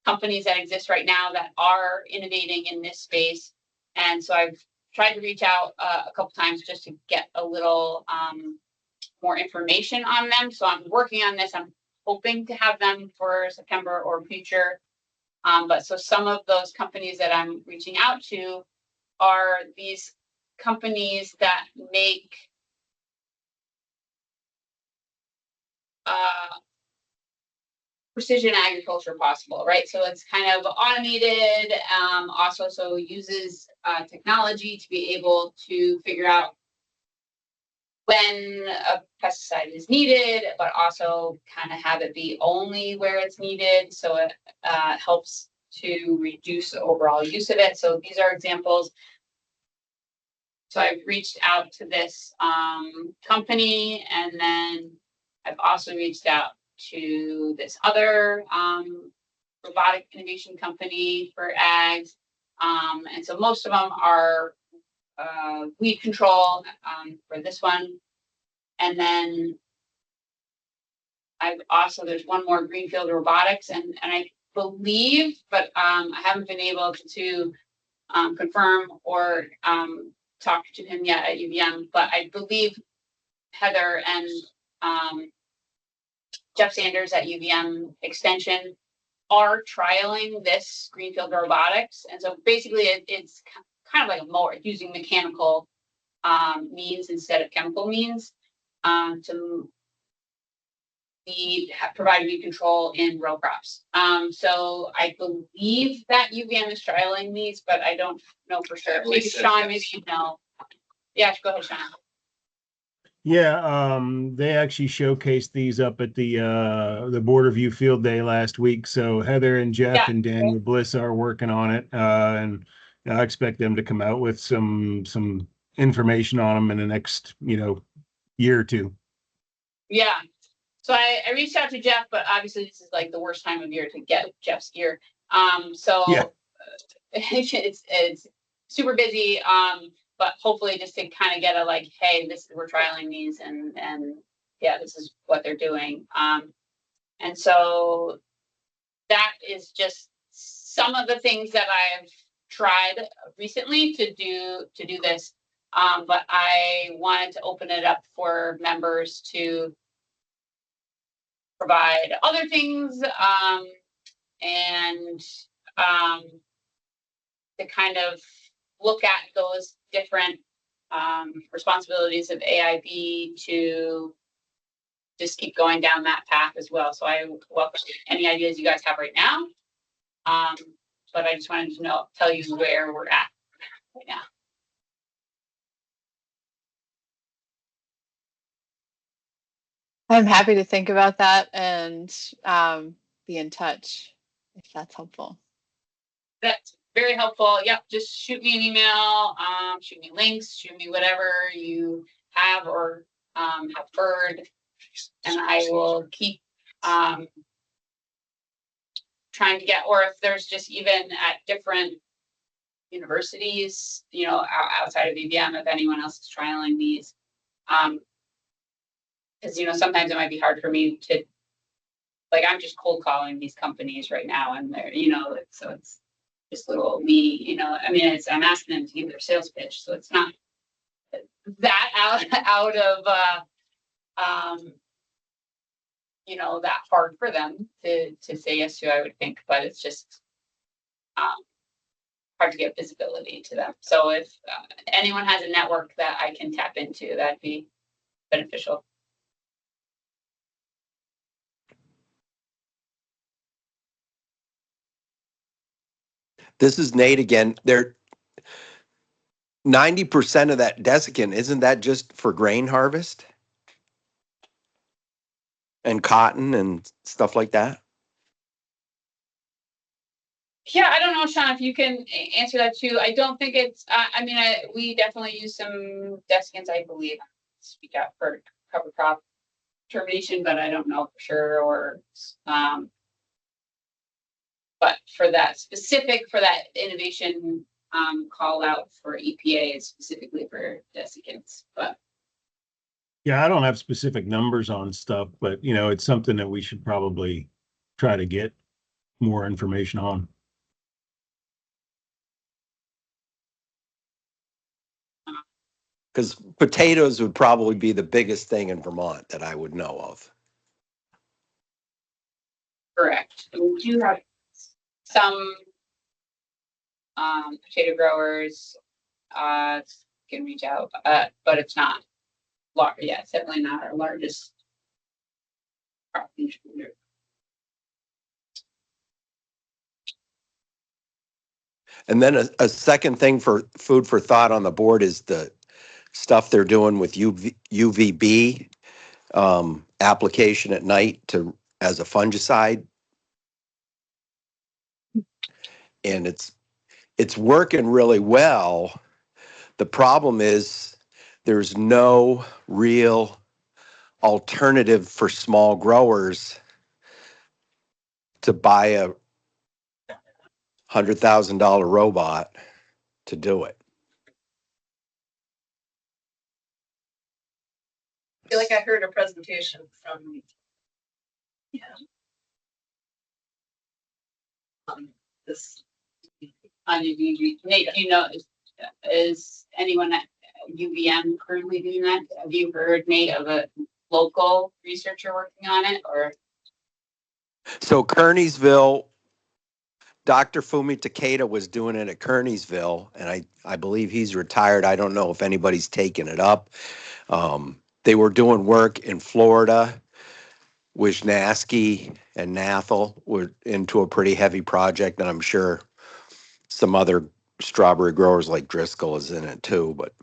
companies that exist right now that are innovating in this space. And so I've tried to reach out a couple times just to get a little more information on them. So I'm working on this. I'm hoping to have them for September or future. But so some of those companies that I'm reaching out to are these companies that make precision agriculture possible, right? So it's kind of automated, also so uses technology to be able to figure out when a pesticide is needed, but also kind of have it be only where it's needed. So it helps to reduce the overall use of it. So these are examples. So I've reached out to this company, and then I've also reached out to this other robotic innovation company for ags. And so most of them are weed control for this one. And then I've also, there's one more Greenfield Robotics, and I believe, but I haven't been able to confirm or talk to him yet at UVM, but I believe Heather and Jeff Sanders at UVM Extension are trialing this Greenfield Robotics. And so basically it's kind of like a mower using mechanical means instead of chemical means to provide weed control in row crops. So I believe that UVM is trialing these, but I don't know for sure. Maybe Sean, maybe you know. Yeah, go ahead, Sean. Yeah, they actually showcased these up at the Border View Field Day last week. So Heather and Jeff and Daniel Bliss are working on it, and I expect them to come out with some information on them in the next year or two. Yeah. So I reached out to Jeff, but obviously this is like the worst time of year to get Jeff's gear. So yeah. It's super busy. But hopefully just to kind of get a like, hey, we're trialing these and yeah, this is what they're doing. And so that is just some of the things that I've tried recently to do this. But I wanted to open it up for members to provide other things and to kind of look at those different responsibilities of AIB to just keep going down that path as well. So I welcome any ideas you guys have right now. But I just wanted to tell you where we're at right now. I'm happy to think about that and be in touch if that's helpful. That's very helpful. Yep, just shoot me an email, shoot me links, shoot me whatever you have or have heard, and I will keep trying to get, or if there's just even at different universities, outside of UVM, if anyone else is trialing these. Because, sometimes it might be hard for me to, like, I'm just cold calling these companies right now, and they're, so it's just little me, I mean, I'm asking them to give their sales pitch, so it's not that out of, that hard for them to say yes to, I would think, but it's just hard to get visibility to them. So if anyone has a network that I can tap into, that'd be beneficial. This is Nate again. 90% of that desiccant, isn't that just for grain harvest? And cotton and stuff like that? Yeah, I don't know, Sean, if you can answer that too. I don't think it's, we definitely use some desiccants, I believe, speak out for cover crop termination, but I don't know for sure, or, but for that innovation call out for EPA is specifically for desiccants, but. Yeah, I don't have specific numbers on stuff, but it's something that we should probably try to get more information on. Because potatoes would probably be the biggest thing in Vermont that I would know of. Correct. We do have some potato growers can reach out, but it's not large. Yeah, it's definitely not our largest crop contributor. And then a second thing for food for thought on the board is the stuff they're doing with UVB application at night as a fungicide. And it's working really well. The problem is there's no real alternative for small growers to buy a $100,000 robot to do it. I feel like I heard a presentation from, yeah. This. On UVM. Nate, do you know, is anyone at UVM currently doing that? Have you heard, Nate, of a local researcher working on it, or? So Kearneysville, Dr. Fumi Takeda was doing it at Kearneysville, and I believe he's retired. I don't know if anybody's taken it up. They were doing work in Florida. Wisnaski and Nathel were into a pretty heavy project, and I'm sure some other strawberry growers like Driscoll is in it too. But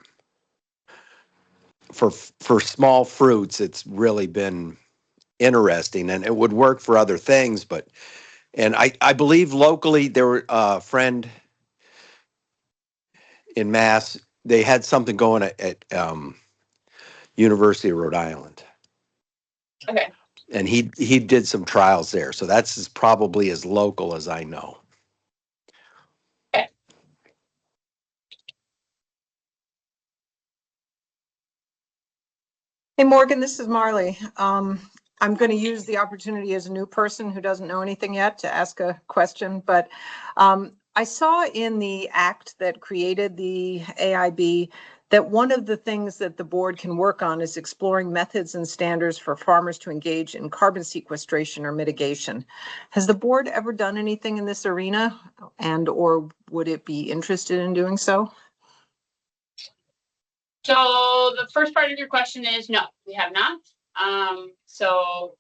for small fruits, it's really been interesting, and it would work for other things. And I believe locally there were a friend in Mass. They had something going at University of Rhode Island. Okay. And he did some trials there. So that's probably as local as I know. Okay. Hey, Morgan, this is Marley. I'm going to use the opportunity as a new person who doesn't know anything yet to ask a question, but I saw in the act that created the AIB that one of the things that the board can work on is exploring methods and standards for farmers to engage in carbon sequestration or mitigation. Has the board ever done anything in this arena, or would it be interested in doing so? So the first part of your question is no, we have not. So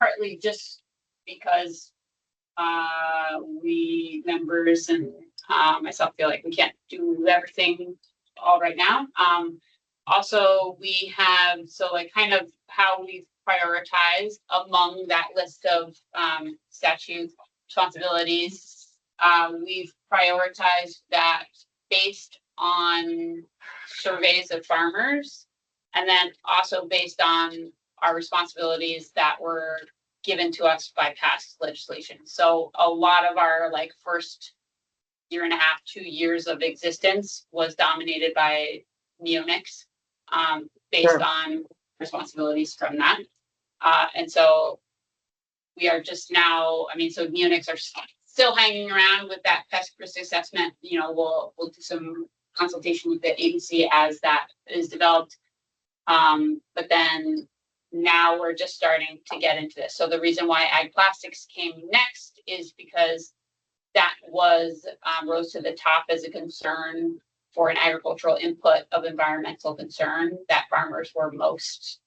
partly just because we members and myself feel like we can't do everything all right now. Also, we have, so like kind of how we've prioritized among that list of statute responsibilities. We've prioritized that based on surveys of farmers, and then also based on our responsibilities that were given to us by past legislation. So a lot of our like first year and a half, 2 years of existence was dominated by neonics, based on responsibilities from that. And so we are just now, I mean, so neonics are still hanging around with that pest risk assessment. You know, we'll do some consultation with the agency as that is developed. But then now we're just starting to get into this. So the reason why ag plastics came next is because that was rose to the top as a concern for an agricultural input of environmental concern that farmers were most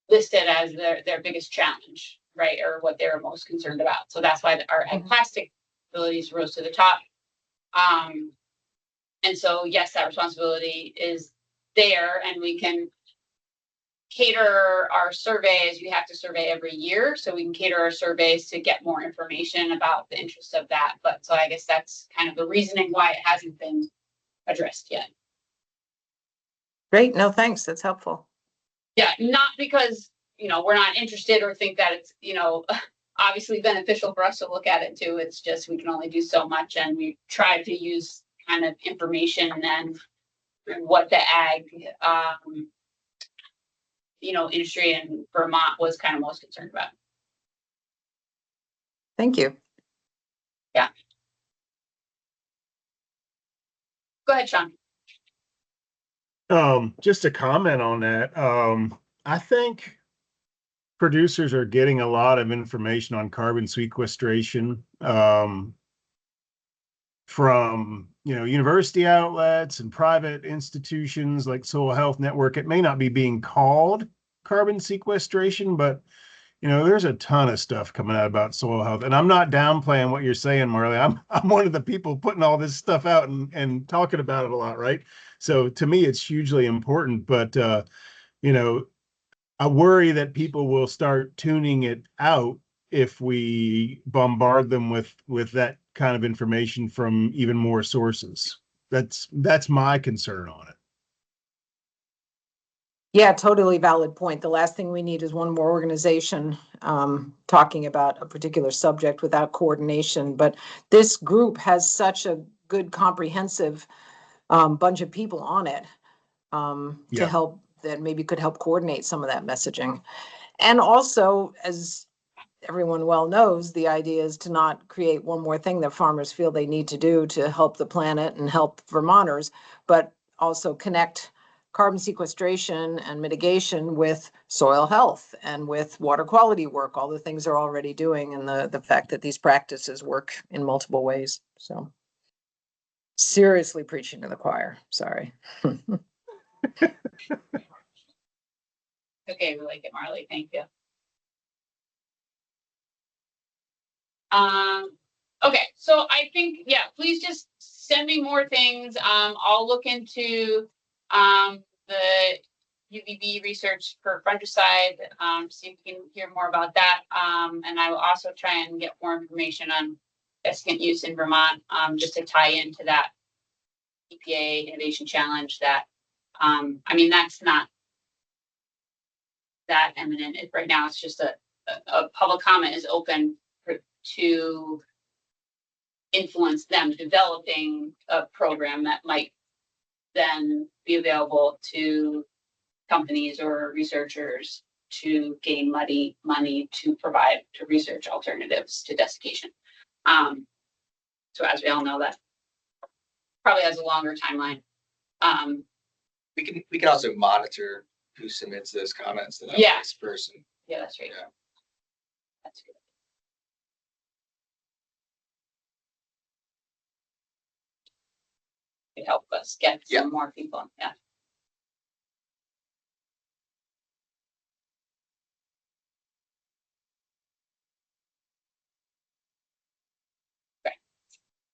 listed as their biggest challenge, right? Or what they were most concerned about. So that's why our ag plastic abilities rose to the top. And so, yes, that responsibility is there, and we can cater our surveys. We have to survey every year, so we can cater our surveys to get more information about the interests of that. But so I guess that's kind of the reasoning why it hasn't been addressed yet. Great. No, thanks. That's helpful. Yeah, not because, you know, we're not interested or think that it's, you know, obviously beneficial for us to look at it too. It's just we can only do so much, and we try to use kind of information and what the ag you know, industry in Vermont was kind of most concerned about. Thank you. Yeah. Go ahead, Sean. Just to comment on that, I think producers are getting a lot of information on carbon sequestration from university outlets and private institutions like Soil Health Network. It may not be being called carbon sequestration, but there's a ton of stuff coming out about soil health. And I'm not downplaying what you're saying, Marley. I'm one of the people putting all this stuff out and talking about it a lot, right? So to me, it's hugely important. But I worry that people will start tuning it out if we bombard them with that kind of information from even more sources. That's my concern on it. Yeah, totally valid point. The last thing we need is one more organization talking about a particular subject without coordination. But this group has such a good comprehensive bunch of people on it to help, that maybe could help coordinate some of that messaging. And also, as everyone well knows, the idea is to not create one more thing that farmers feel they need to do to help the planet and help Vermonters, but also connect carbon sequestration and mitigation with soil health and with water quality work, all the things they're already doing, and the fact that these practices work in multiple ways. So seriously preaching to the choir, sorry. Okay, we like it, Marley. Thank you. Okay, so I think, yeah, please just send me more things. I'll look into the UVB research for fungicide, see if we can hear more about that. And I will also try and get more information on desiccant use in Vermont, just to tie into that EPA Innovation Challenge that, I mean, that's not that eminent. Right now, it's just a public comment is open to influence them developing a program that might then be available to companies or researchers to gain money to provide to research alternatives to desiccation. So as we all know, that probably has a longer timeline. We can also monitor who submits those comments to that person. Yeah, that's right. Yeah. That's good. It help us get some more people. Yeah.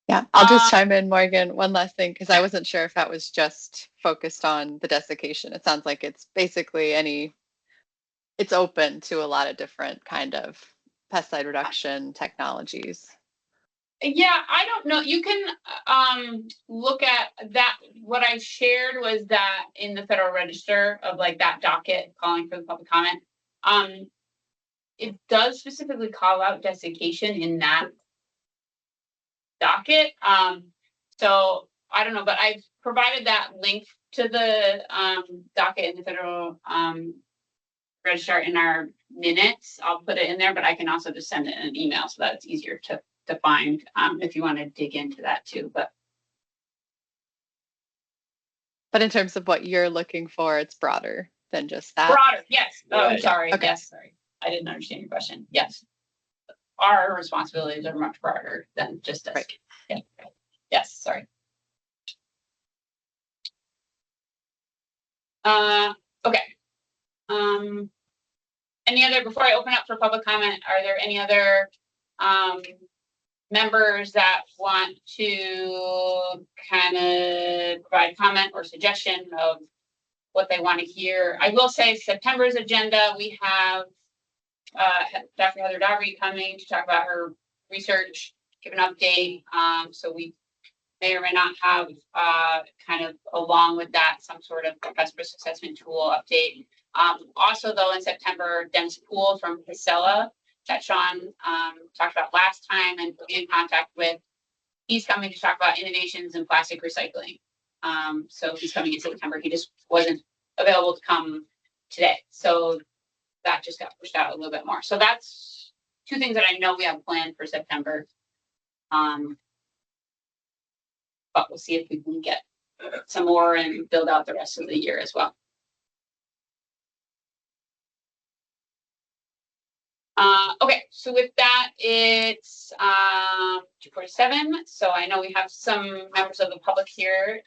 Yeah, I'll just chime in, Morgan. One last thing, because I wasn't sure if that was just focused on the desiccation. It sounds like it's basically it's open to a lot of different kind of pesticide reduction technologies. Yeah, I don't know. You can look at that. What I shared was that in the Federal Register of like that docket calling for the public comment. It does specifically call out desiccation in that docket. So I don't know, but I've provided that link to the docket in the Federal Register in our minutes. I'll put it in there, but I can also just send it in an email so that it's easier to find if you want to dig into that too. But in terms of what you're looking for, it's broader than just that. Broader, yes. Oh, I'm sorry. Okay. Yes, sorry. I didn't understand your question. Yes. Our responsibilities are much broader than just this. Right. Yeah. Yes, sorry. Okay. Any other, before I open up for public comment, are there any other members that want to kind of provide comment or suggestion of what they want to hear? I will say September's agenda, we have Dr. Heather Doggery coming to talk about her research, give an update. So we may or may not have kind of along with that some sort of best risk assessment tool update. Also though, in September, Dennis Poole from Casella that Sean talked about last time and put me in contact with, he's coming to talk about innovations in plastic recycling. So he's coming in September. He just wasn't available to come today. So that just got pushed out a little bit more. So that's two things that I know we have planned for September. But we'll see if we can get some more and build out the rest of the year as well. Okay, so with that, it's 2:47. So I know we have some members of the public here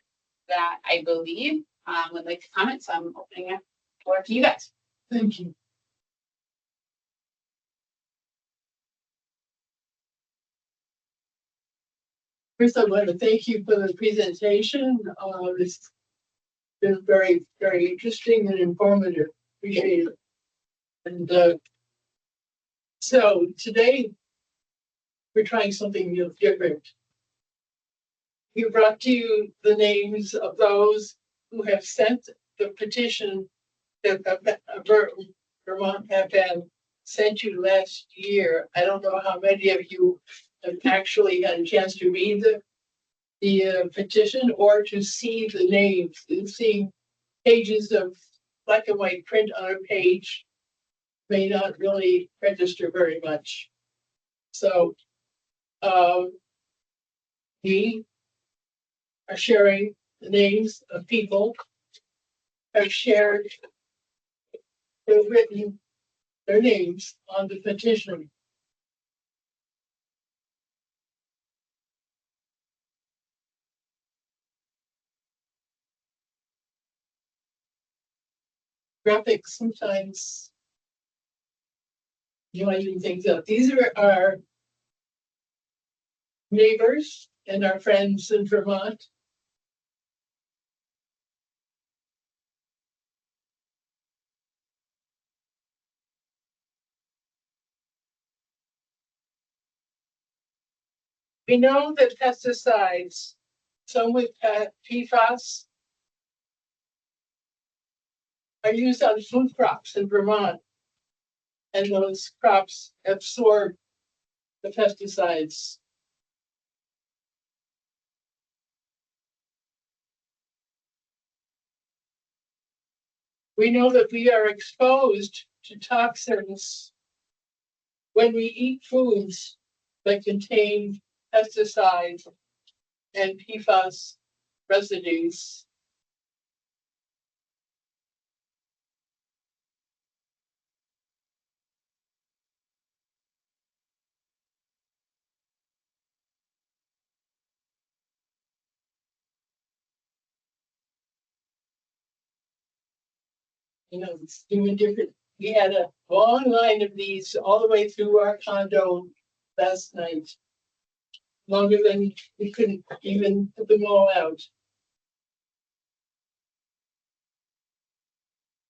that I believe would like to comment. So I'm opening it for you guys. Thank you. First, I want to thank you for the presentation. It's been very, very interesting and informative. Appreciate it. And so today we're trying something new, different. We brought to you the names of those who have sent the petition that Vermont have been sent you last year. I don't know how many of you have actually had a chance to read the petition or to see the names. Seeing pages of black and white print on a page may not really register very much. So we are sharing the names of people who have shared, who've written their names on the petition. Graphics sometimes you might even things up. These are our neighbors and our friends in Vermont. We know that pesticides, some with PFAS, are used on food crops in Vermont, and those crops absorb the pesticides. We know that we are exposed to toxins when we eat foods that contain pesticides and PFAS residues. You know, it's doing different. We had a long line of these all the way through our condo last night. Longer than we couldn't even put them all out.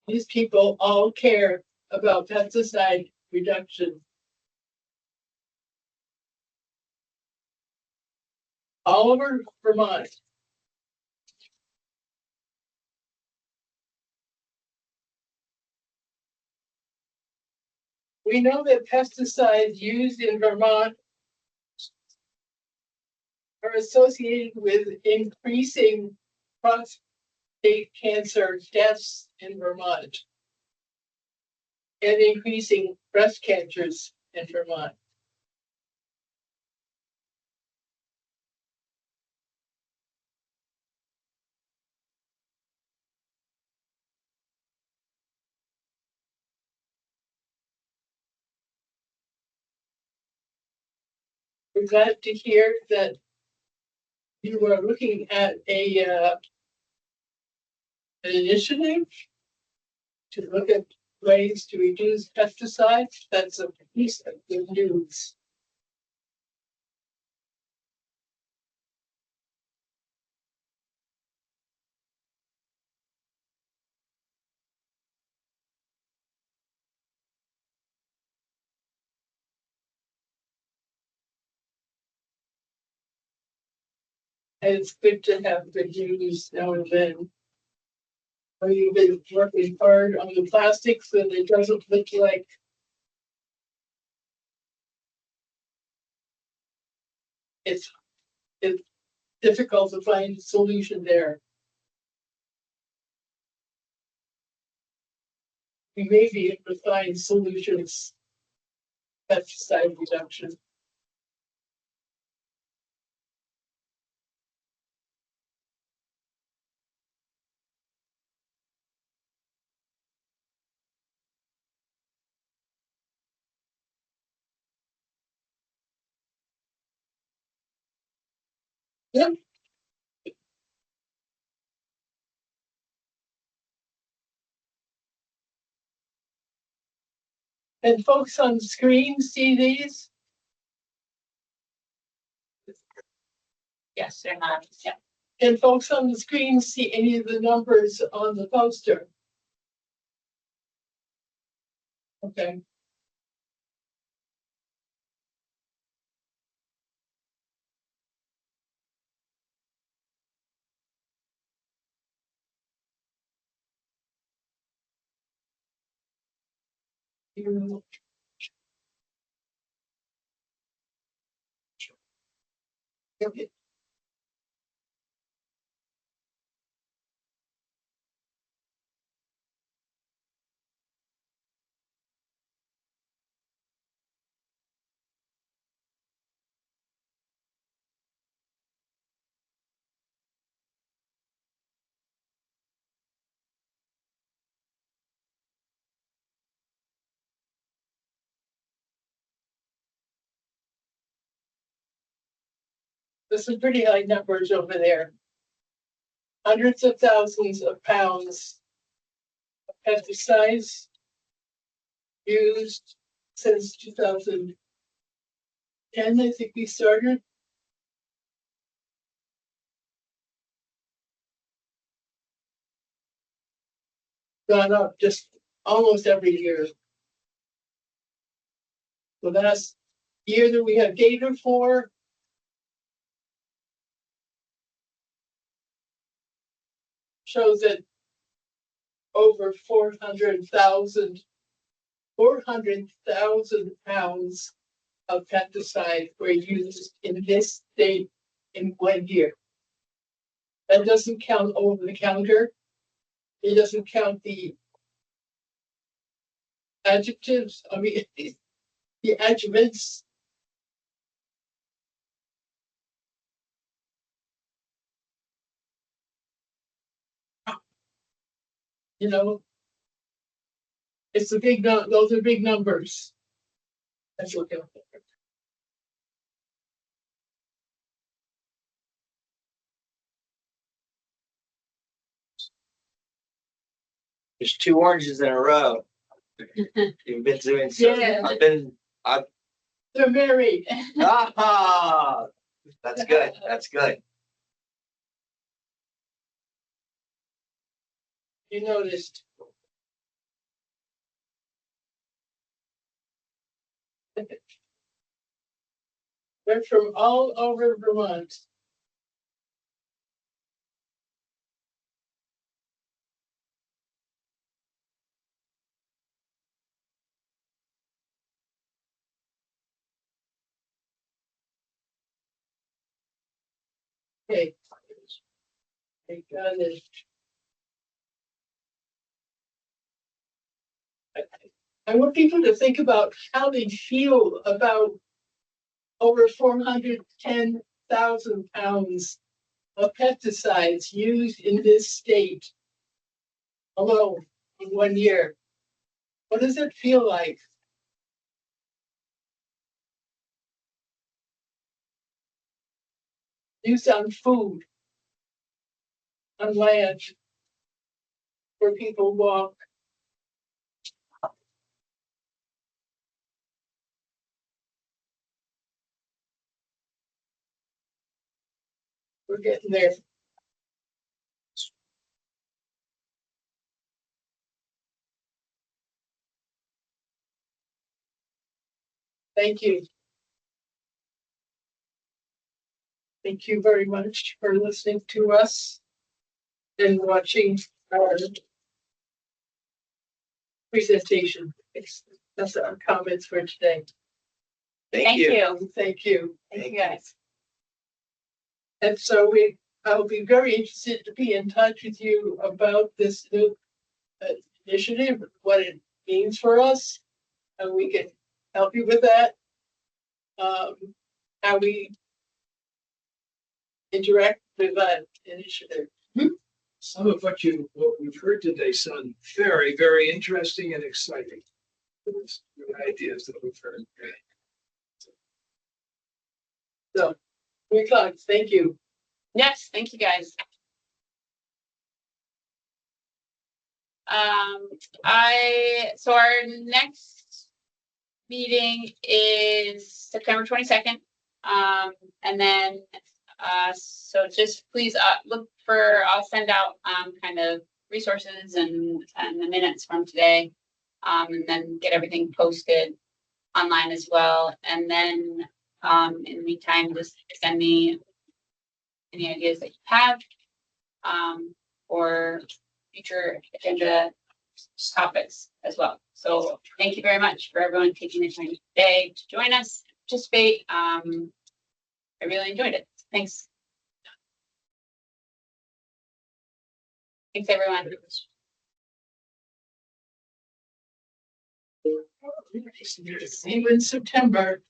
These people all care about pesticide reduction. All over Vermont. We know that pesticides used in Vermont are associated with increasing prostate cancer deaths in Vermont and increasing breast cancers in Vermont. We're glad to hear that you are looking at an initiative to look at ways to reduce pesticides. That's a piece of good news. And it's good to have good news now and then. When you've been working hard on the plastics and it doesn't look like it's difficult to find a solution there. We may be able to find solutions, pesticide reduction. Yep. And folks on the screen see these? Yes, they're not. Yeah. Can folks on the screen see any of the numbers on the poster? Okay. Okay. There's some pretty high numbers over there. Hundreds of thousands of pounds of pesticides used since 2010, I think we started. Gone up just almost every year. The last year that we have data for, shows that over 400,000 pounds of pesticide were used in this state in 1 year. That doesn't count over the counter. It doesn't count the adjectives, I mean, the adjuvants. You know, it's a big, those are big numbers. That's what they're. There's 2 oranges in a row. You've been doing so. Yeah. They're married. Ah, that's good. That's good. You noticed. They're from all over Vermont. Okay. I got it. I want people to think about how they feel about over 410,000 pounds of pesticides used in this state alone in 1 year. What does it feel like? Used on food, on land, where people walk. We're getting there. Thank you. Thank you very much for listening to us and watching our presentation. That's our comments for today. Thank you. Thank you. Thank you, guys. And so I'll be very interested to be in touch with you about this new initiative, what it means for us, and we can help you with that. How we interact with that initiative. Some of what we've heard today sound very, very interesting and exciting. Those ideas that we've heard. So, 3 o'clock. Thank you. Yes, thank you guys. So our next meeting is September 22nd. And then, so just please, look for, I'll send out, kind of resources and the minutes from today. And then get everything posted online as well. And then, in the meantime, just send me any ideas that you have, or future agenda topics as well. So thank you very much for everyone taking the time today to join us, participate. I really enjoyed it. Thanks. Thanks, everyone. See you in September.